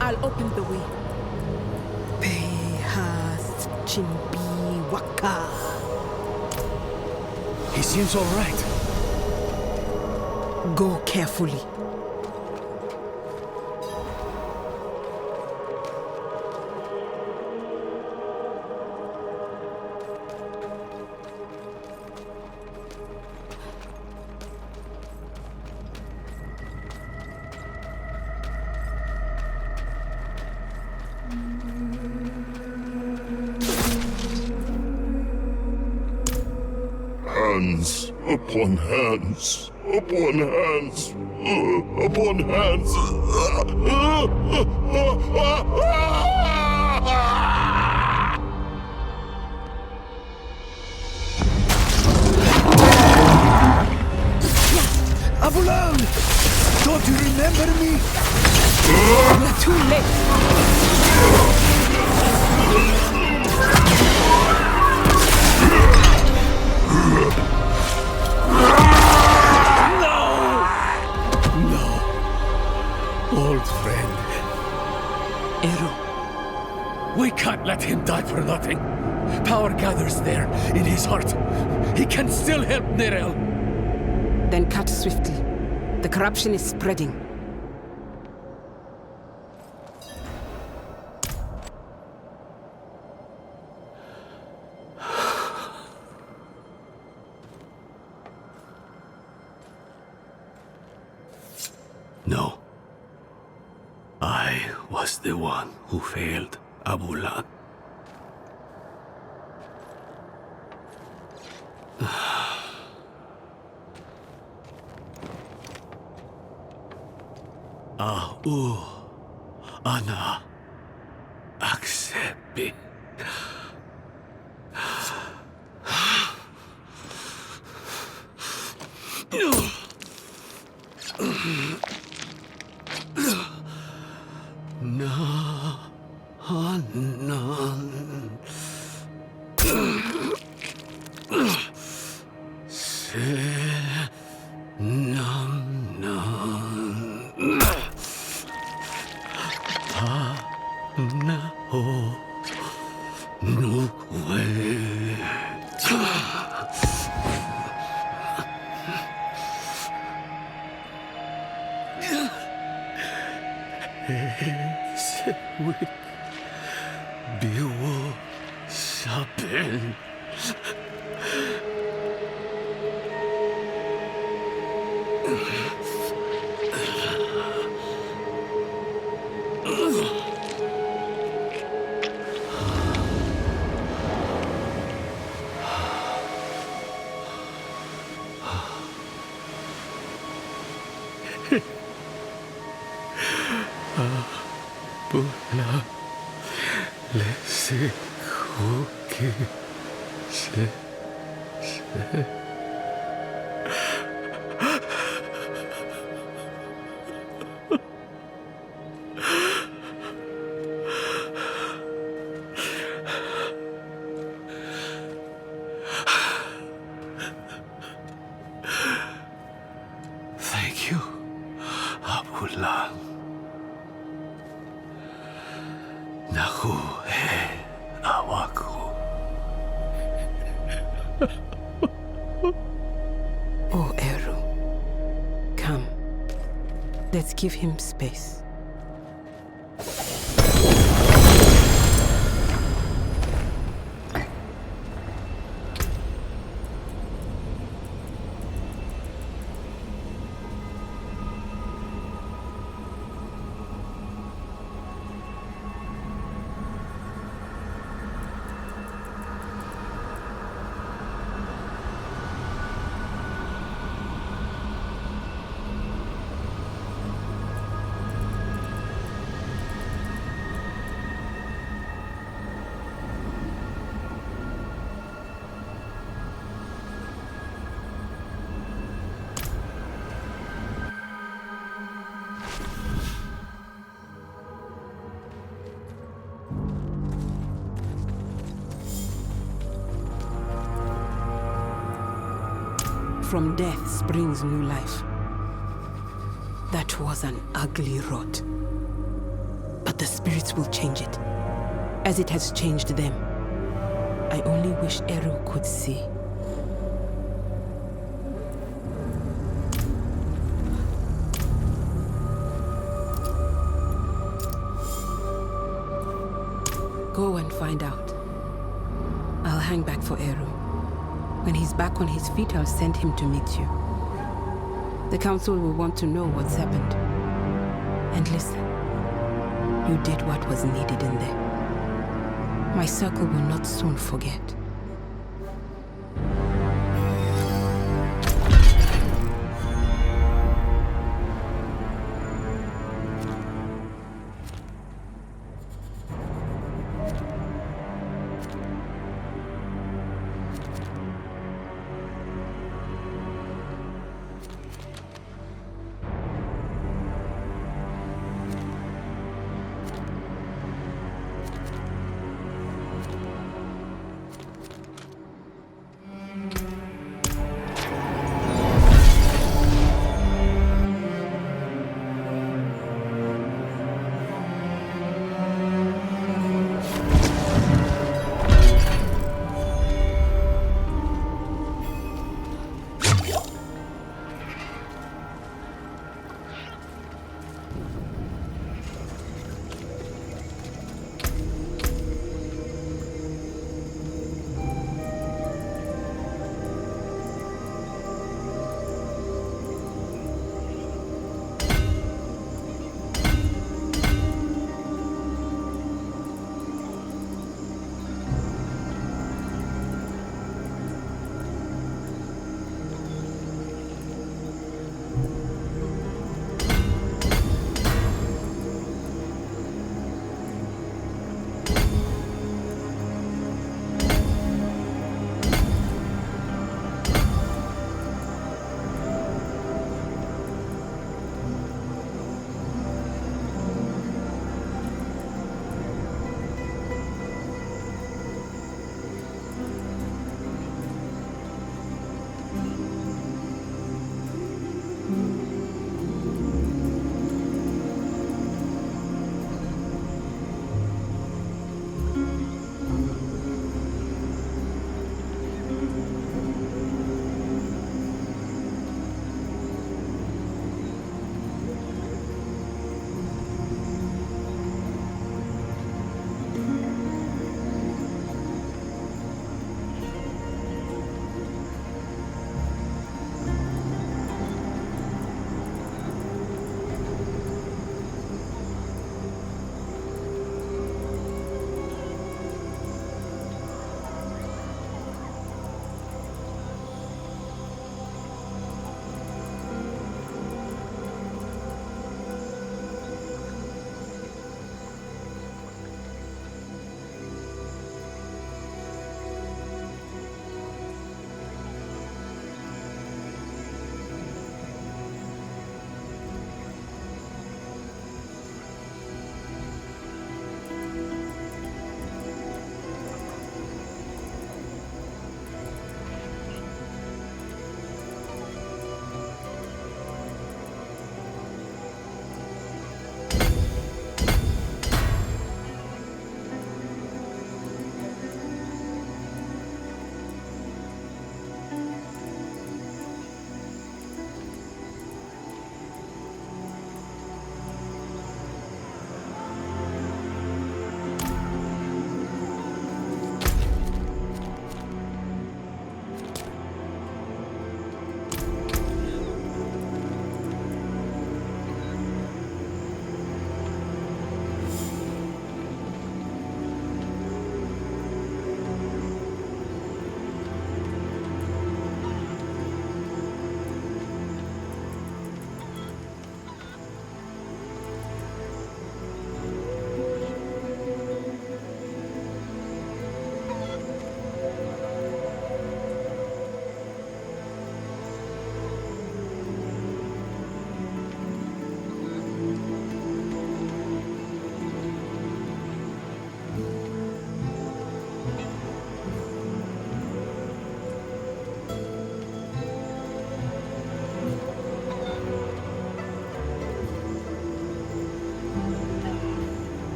I'll open the way. Behas Chimbi Waka. He seems all right. Go carefully. Hands upon hands, upon hands, upon hands. Abulan! Don't you remember me? We're too late. Old friend. Eru. We can't let him die for nothing. Power gathers there, in his heart. He can still help Nirel. Then cut swiftly. The corruption is spreading. No. I was the one who failed Abulan. Ana accept. Abula lese kuki se. Thank you, Abula. Naku he awaku. Oh, Eru. Come. Let's give him space. From death springs new life. That was an ugly rot. But the spirits will change it, as it has changed them. I only wish Eru could see. Go and find out. I'll hang back for Eru. When he's back on his feet, I'll send him to meet you. The council will want to know what's happened. And listen, you did what was needed in there. My circle will not soon forget.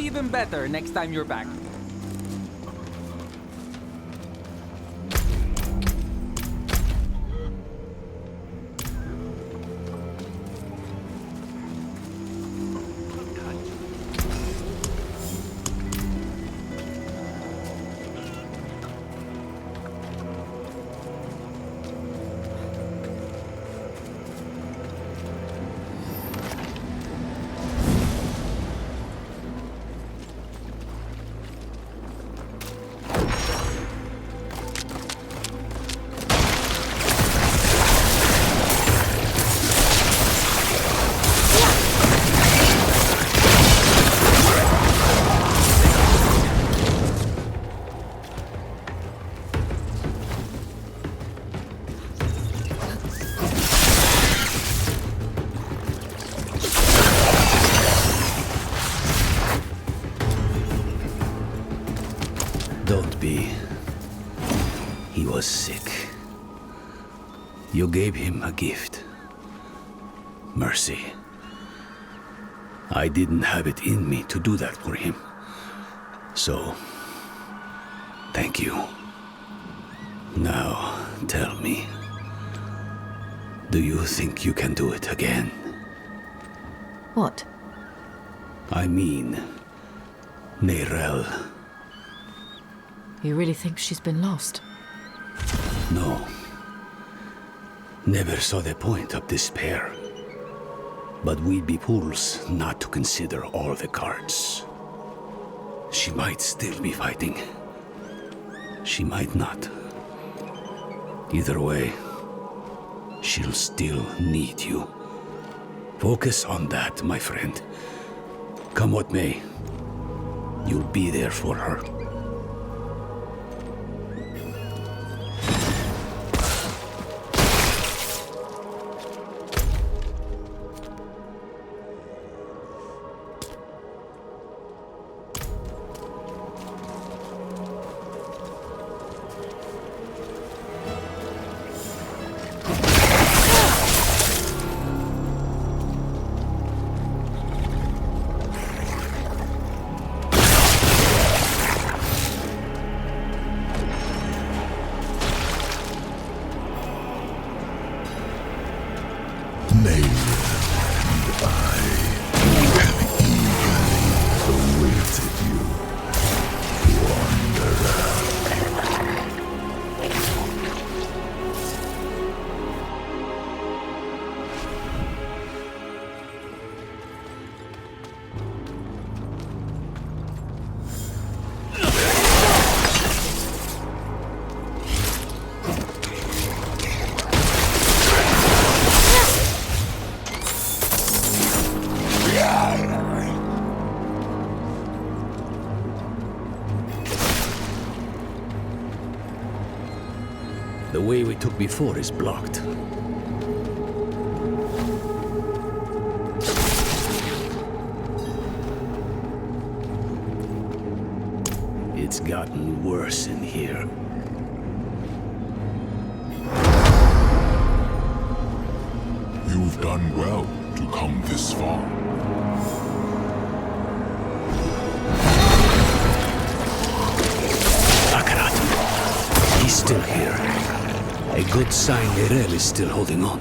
even better next time you're back. Don't be. He was sick. You gave him a gift. Mercy. I didn't have it in me to do that for him. So, thank you. Now, tell me. Do you think you can do it again? What? I mean, Neyrelle. You really think she's been lost? No. Never saw the point of despair. But we'd be fools not to consider all the cards. She might still be fighting. She might not. Either way, she'll still need you. Focus on that, my friend. Come what may, you'll be there for her. The way we took before is blocked. It's gotten worse in here. You've done well to come this far. Akarat, he's still here. A good sign Neyrelle is still holding on.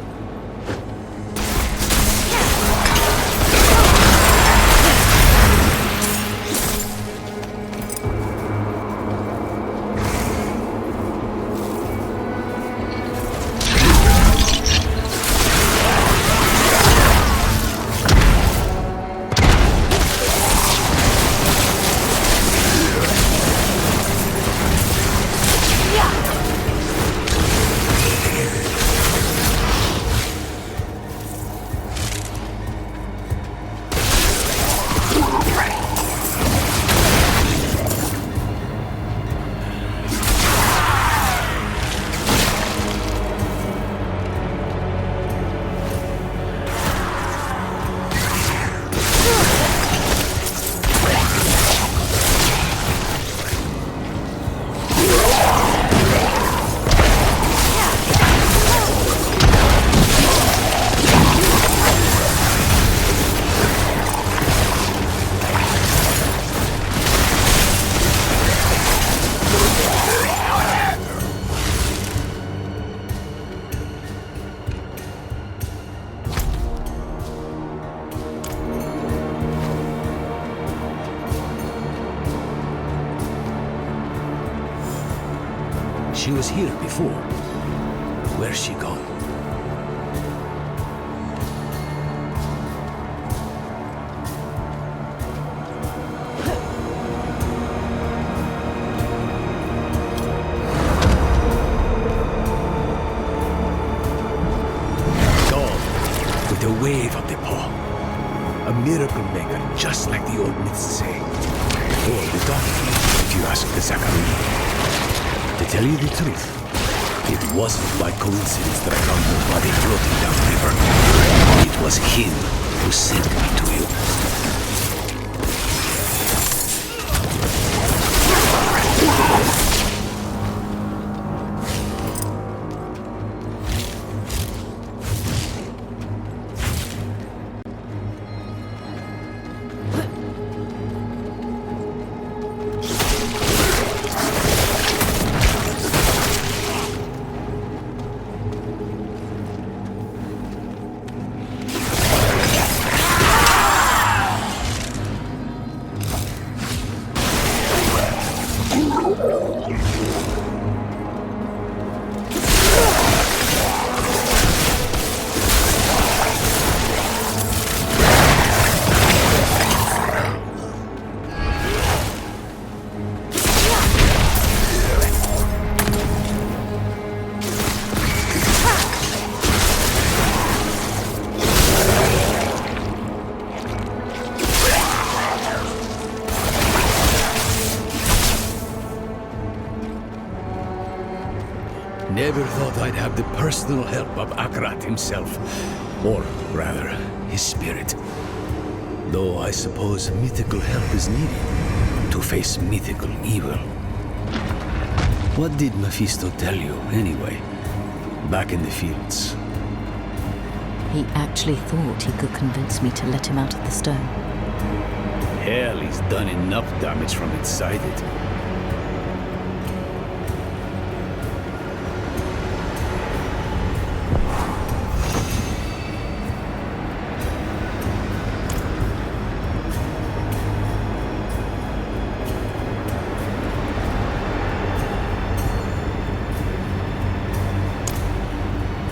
She was here before. Where's she gone? Wave of the paw. A miracle maker, just like the old myths say. Or the donkey, if you ask the Zachary. To tell you the truth, it wasn't by coincidence that I found your body floating down the river. It was him who sent me to you. Never thought I'd have the personal help of Akarat himself. Or, rather, his spirit. Though I suppose mythical help is needed to face mythical evil. What did Mephisto tell you, anyway? Back in the fields. He actually thought he could convince me to let him out of the stone. Hell, he's done enough damage from inside it.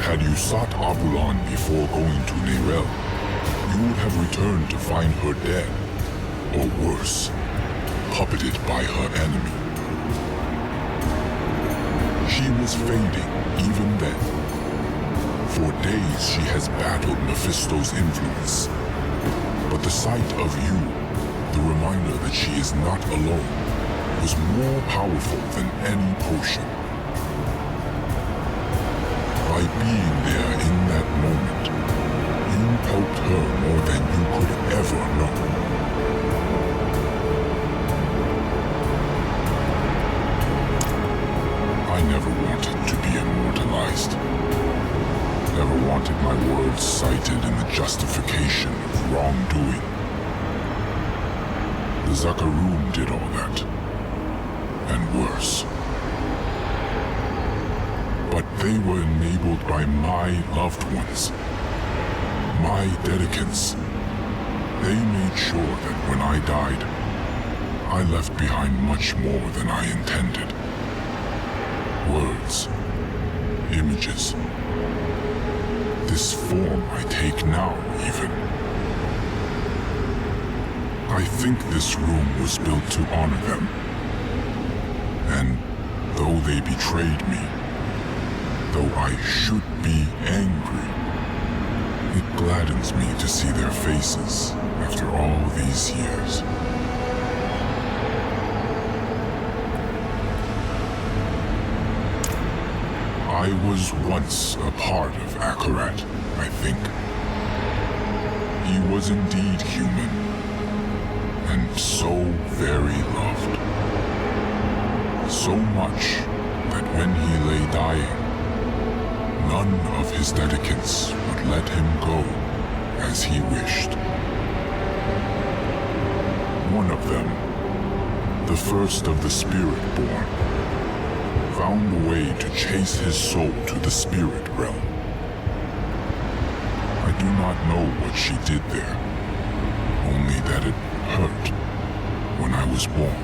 Had you sought Abulan before going to Nerel, you would have returned to find her dead, or worse, puppeted by her enemy. She was fading even then. For days she has battled Mephisto's influence. But the sight of you, the reminder that she is not alone, was more powerful than any potion. By being there in that moment, you helped her more than you could ever know. I never wanted to be immortalized. Never wanted my words cited in the justification of wrongdoing. The Zakarum did all that, and worse. But they were enabled by my loved ones, my dedicants. They made sure that when I died, I left behind much more than I intended. Words, images. This form I take now, even. I think this room was built to honor them. And though they betrayed me, though I should be angry, it gladdens me to see their faces after all these years. I was once a part of Akarat, I think. He was indeed human, and so very loved. So much that when he lay dying, none of his dedicants would let him go as he wished. One of them, the first of the Spirit-born, found a way to chase his soul to the spirit realm. I do not know what she did there, only that it hurt when I was born.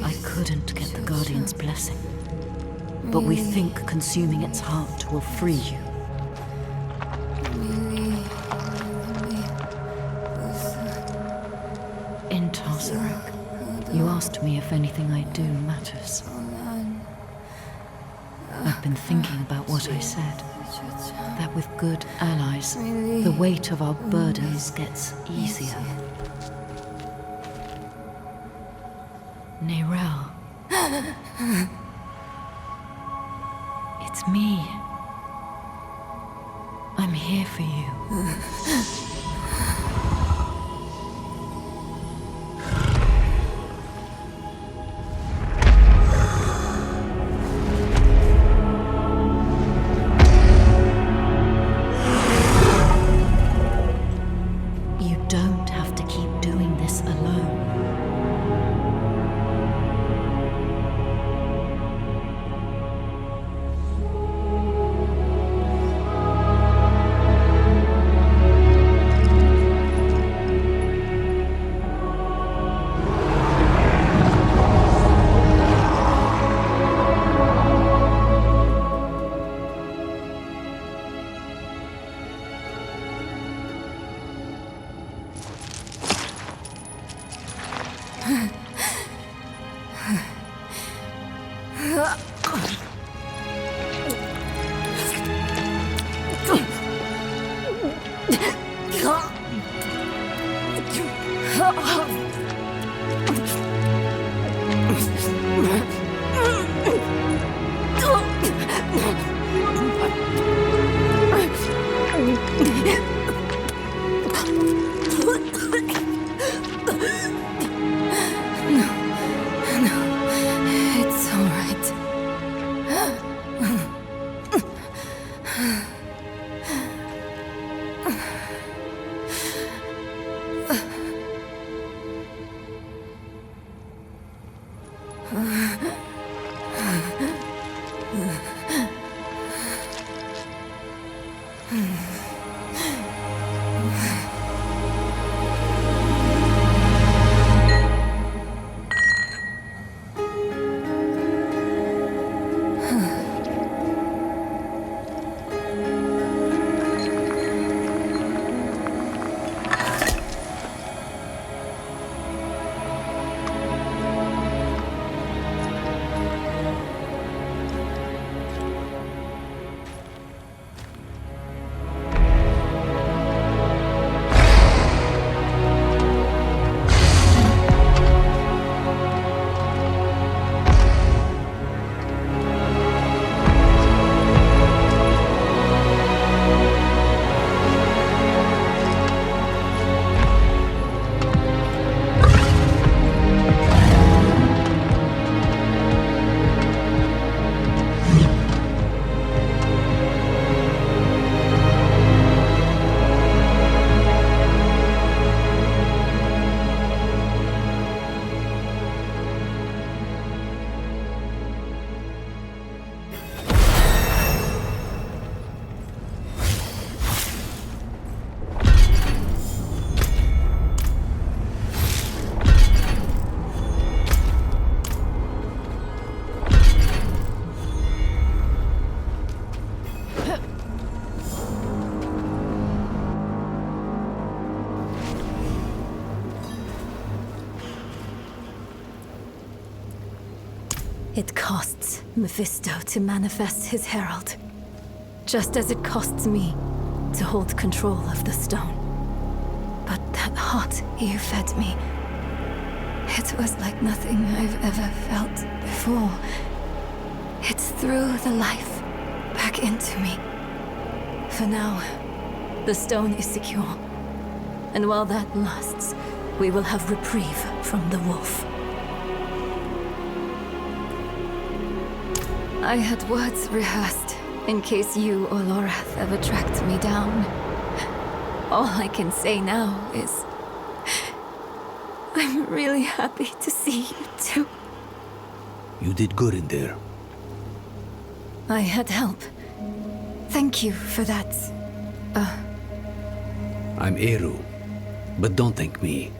I couldn't get the Guardian's blessing, but we think consuming its heart will free you. In Sorcerer, you asked me if anything I do matters. I've been thinking about what I said. That with good allies, the weight of our burdens gets easier. Nerel. It's me. I'm here for you. It costs Mephisto to manifest his herald, just as it costs me to hold control of the stone. But that heart you fed me, it was like nothing I've ever felt before. It threw the life back into me. For now, the stone is secure. And while that lasts, we will have reprieve from the wolf. I had words rehearsed in case you or Lorath ever tracked me down. All I can say now is I'm really happy to see you too. You did good in there. I had help. Thank you for that. I'm Eru, but don't thank me.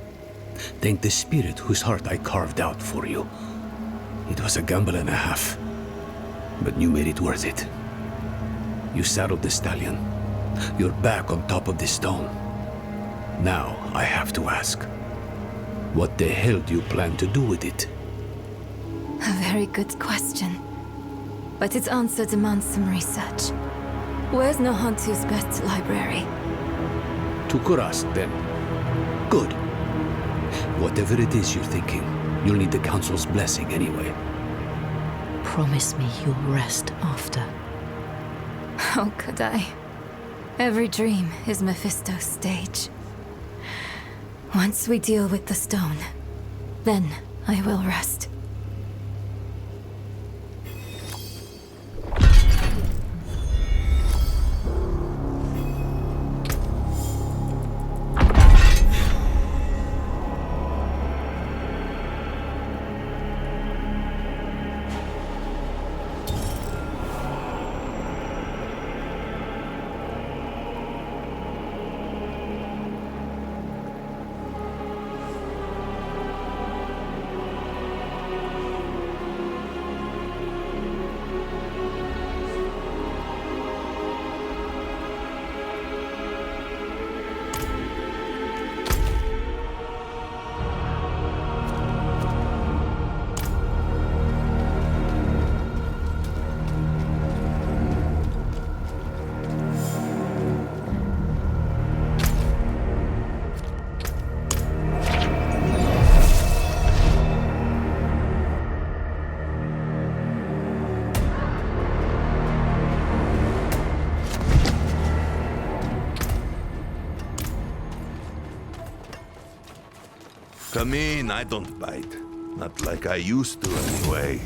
Thank the spirit whose heart I carved out for you. It was a gamble and a half, but you made it worth it. You saddled the stallion. You're back on top of the stone. Now I have to ask, what the hell do you plan to do with it? A very good question. But its answer demands some research. Where's Nohantu's best library? To Kurast, then. Good. Whatever it is you're thinking, you'll need the Council's blessing anyway. Promise me you'll rest after. How could I? Every dream is Mephisto's stage. Once we deal with the stone, then I will rest. Come in, I don't bite. Not like I used to, anyway.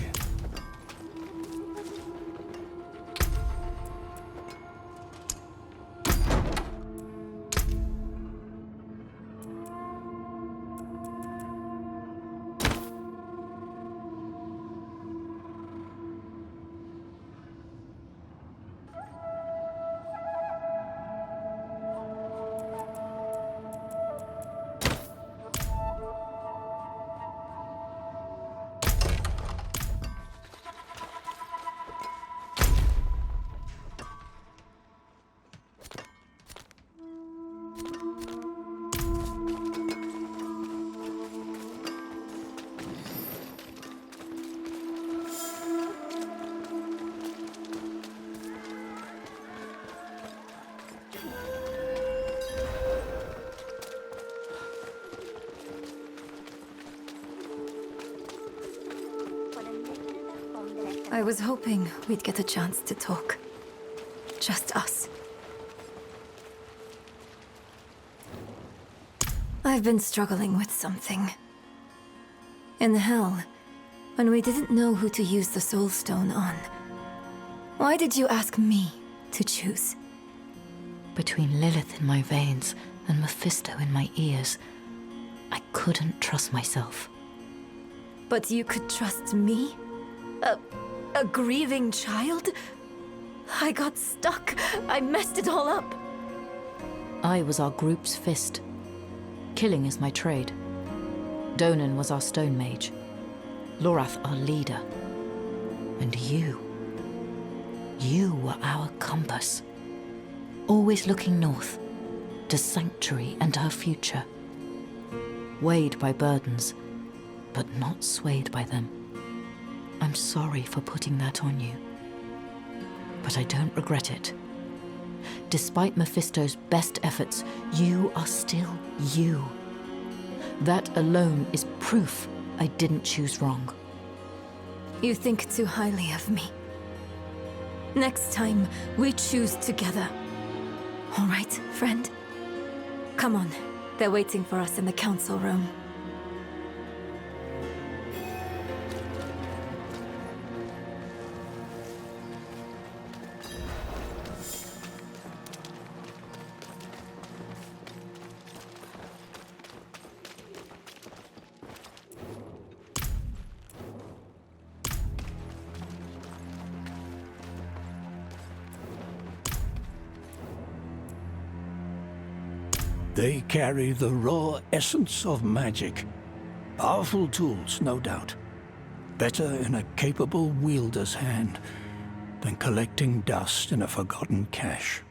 I was hoping we'd get a chance to talk. Just us. I've been struggling with something. In hell, when we didn't know who to use the Soul Stone on, why did you ask me to choose? Between Lilith in my veins and Mephisto in my ears, I couldn't trust myself. But you could trust me? A grieving child? I got stuck. I messed it all up. I was our group's fist. Killing is my trade. Donan was our stone mage. Lorath our leader. And you were our compass. Always looking north, to sanctuary and our future. Weighed by burdens, but not swayed by them. I'm sorry for putting that on you. But I don't regret it. Despite Mephisto's best efforts, you are still you. That alone is proof I didn't choose wrong. You think too highly of me. Next time, we choose together. All right, friend? Come on. They're waiting for us in the council room. They carry the raw essence of magic. Powerful tools, no doubt. Better in a capable wielder's hand than collecting dust in a forgotten cache.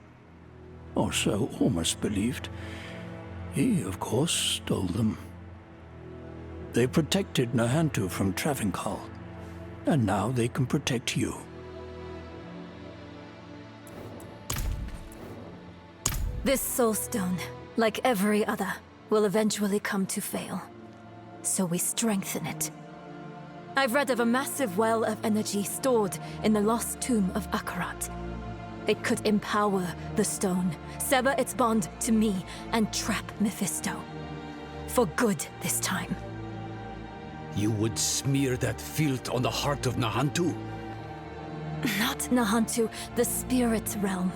Or so Ormus believed. He, of course, stole them. They protected Nahantu from Travancore, and now they can protect you. This soulstone, like every other, will eventually come to fail. So we strengthen it. I've read of a massive well of energy stored in the lost tomb of Akarat. It could empower the stone, sever its bond to me, and trap Mephisto. For good this time. You would smear that filth on the heart of Nahantu? Not Nahantu, the spirit realm.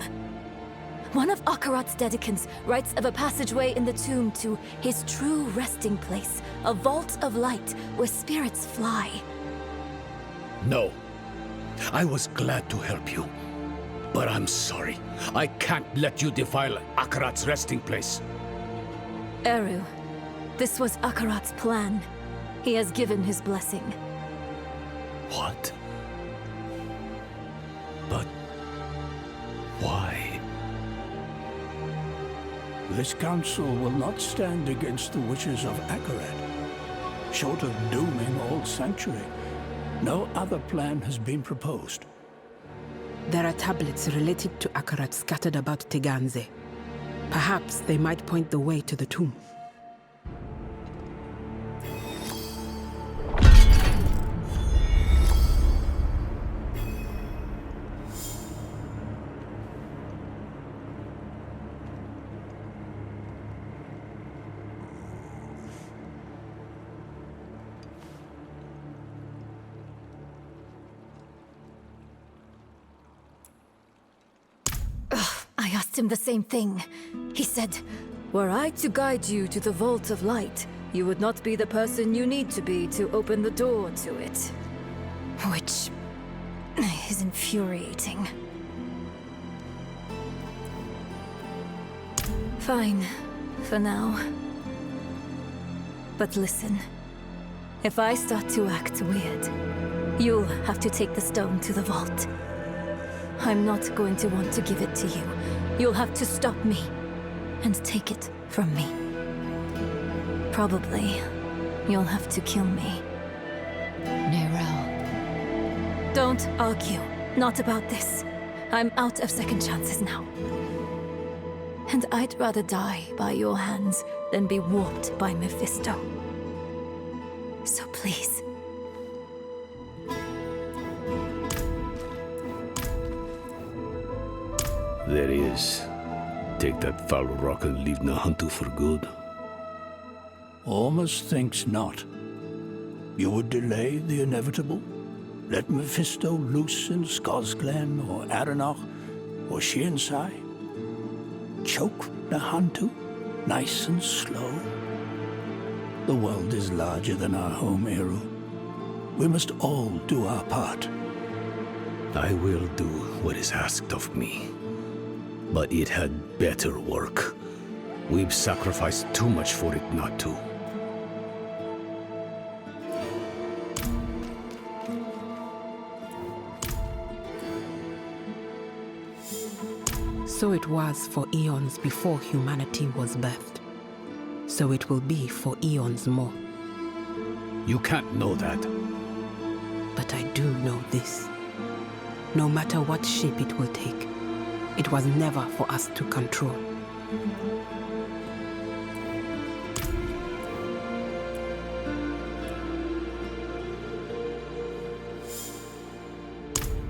One of Akarat's dedicants writes of a passageway in the tomb to his true resting place, a vault of light where spirits fly. No. I was glad to help you. But I'm sorry. I can't let you defile Akarat's resting place. Eru, this was Akarat's plan. He has given his blessing. What? But why? This council will not stand against the wishes of Akarat. Short of dooming all Sanctuary, no other plan has been proposed. There are tablets related to Akarat scattered about Teganze. Perhaps they might point the way to the tomb. I asked him the same thing. He said, "Were I to guide you to the Vault of Light, you would not be the person you need to be to open the door to it." Which is infuriating. Fine, for now. But listen, if I start to act weird, you'll have to take the stone to the vault. I'm not going to want to give it to you. You'll have to stop me and take it from me. Probably, you'll have to kill me. Nerel. Don't argue. Not about this. I'm out of second chances now. And I'd rather die by your hands than be warped by Mephisto. So please. There he is. Take that foul rock and leave Nahantu for good. Ormus thinks not. You would delay the inevitable? Let Mephisto loose in Skosglen or Aranach or Shiensai? Choke Nahantu, nice and slow? The world is larger than our home, Eru. We must all do our part. I will do what is asked of me. But it had better work. We've sacrificed too much for it not to. So it was for eons before humanity was birthed. So it will be for eons more. You can't know that. But I do know this. No matter what shape it will take, it was never for us to control.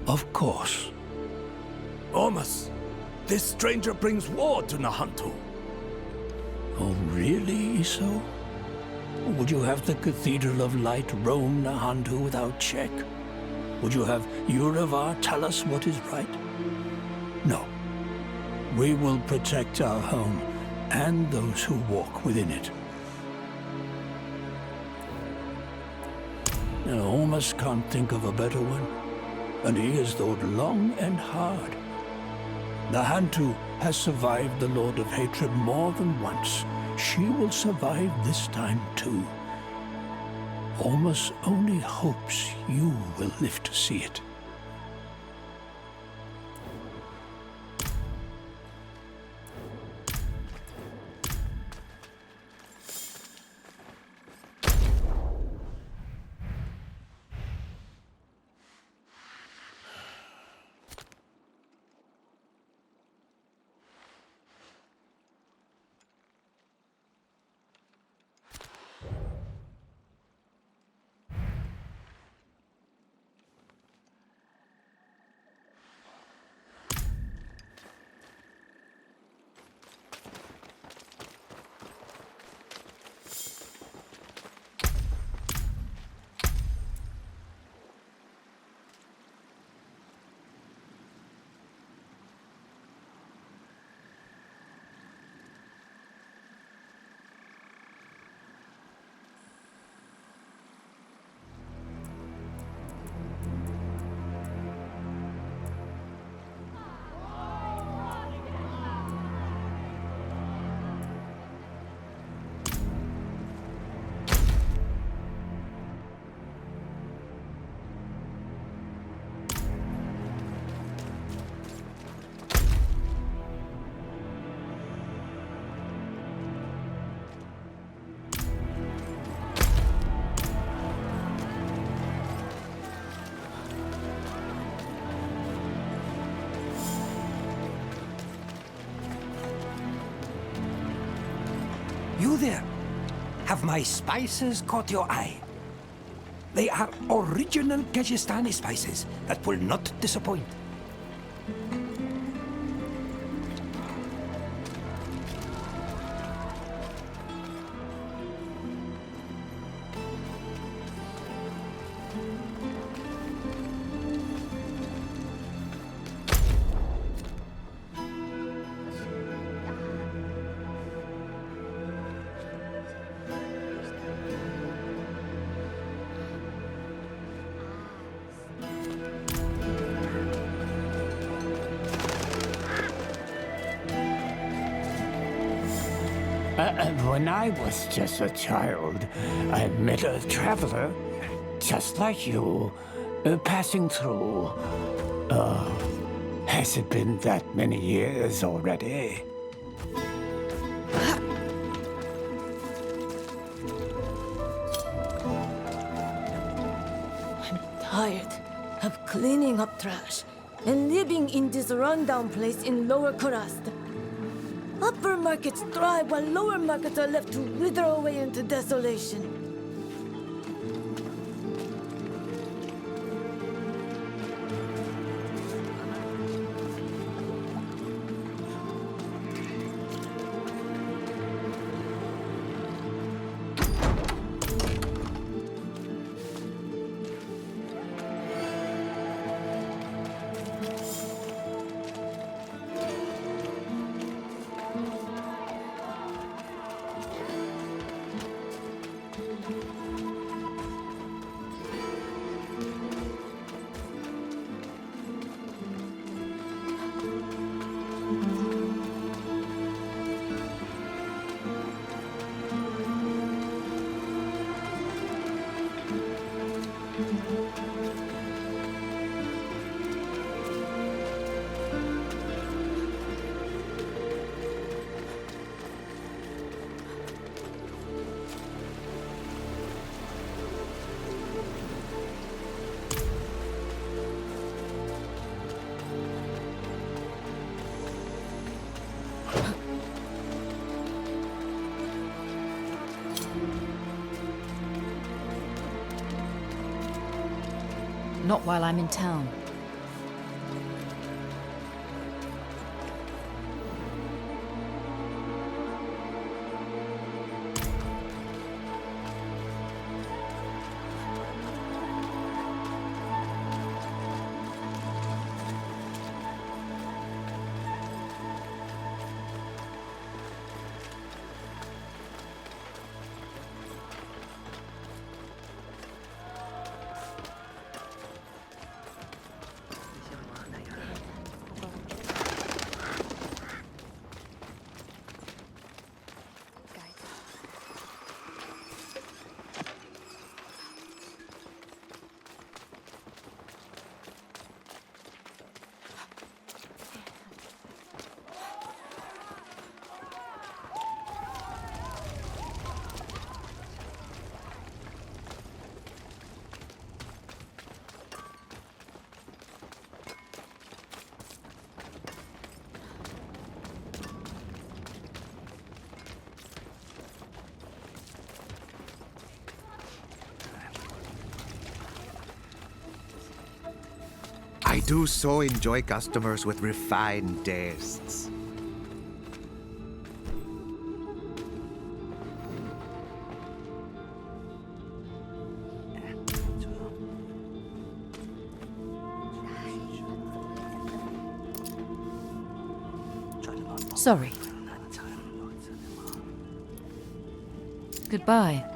Of course. Ormus, this stranger brings war to Nahantu. Oh, really, Iso? Would you have the Cathedral of Light roam Nahantu without check? Would you have Uravar tell us what is right? No. We will protect our home and those who walk within it. Now, Ormus can't think of a better one, and he has thought long and hard. Nahantu has survived the Lord of Hatred more than once. She will survive this time too. Ormus only hopes you will live to see it. You there? Have my spices caught your eye? They are original Kajistani spices that will not disappoint. When I was just a child, I met a traveler, just like you, passing through. Has it been that many years already? I'm tired of cleaning up trash and living in this rundown place in Lower Kurast. Upper markets thrive while lower markets are left to wither away into desolation. Not while I'm in town. I do so enjoy customers with refined tastes. Sorry. Goodbye.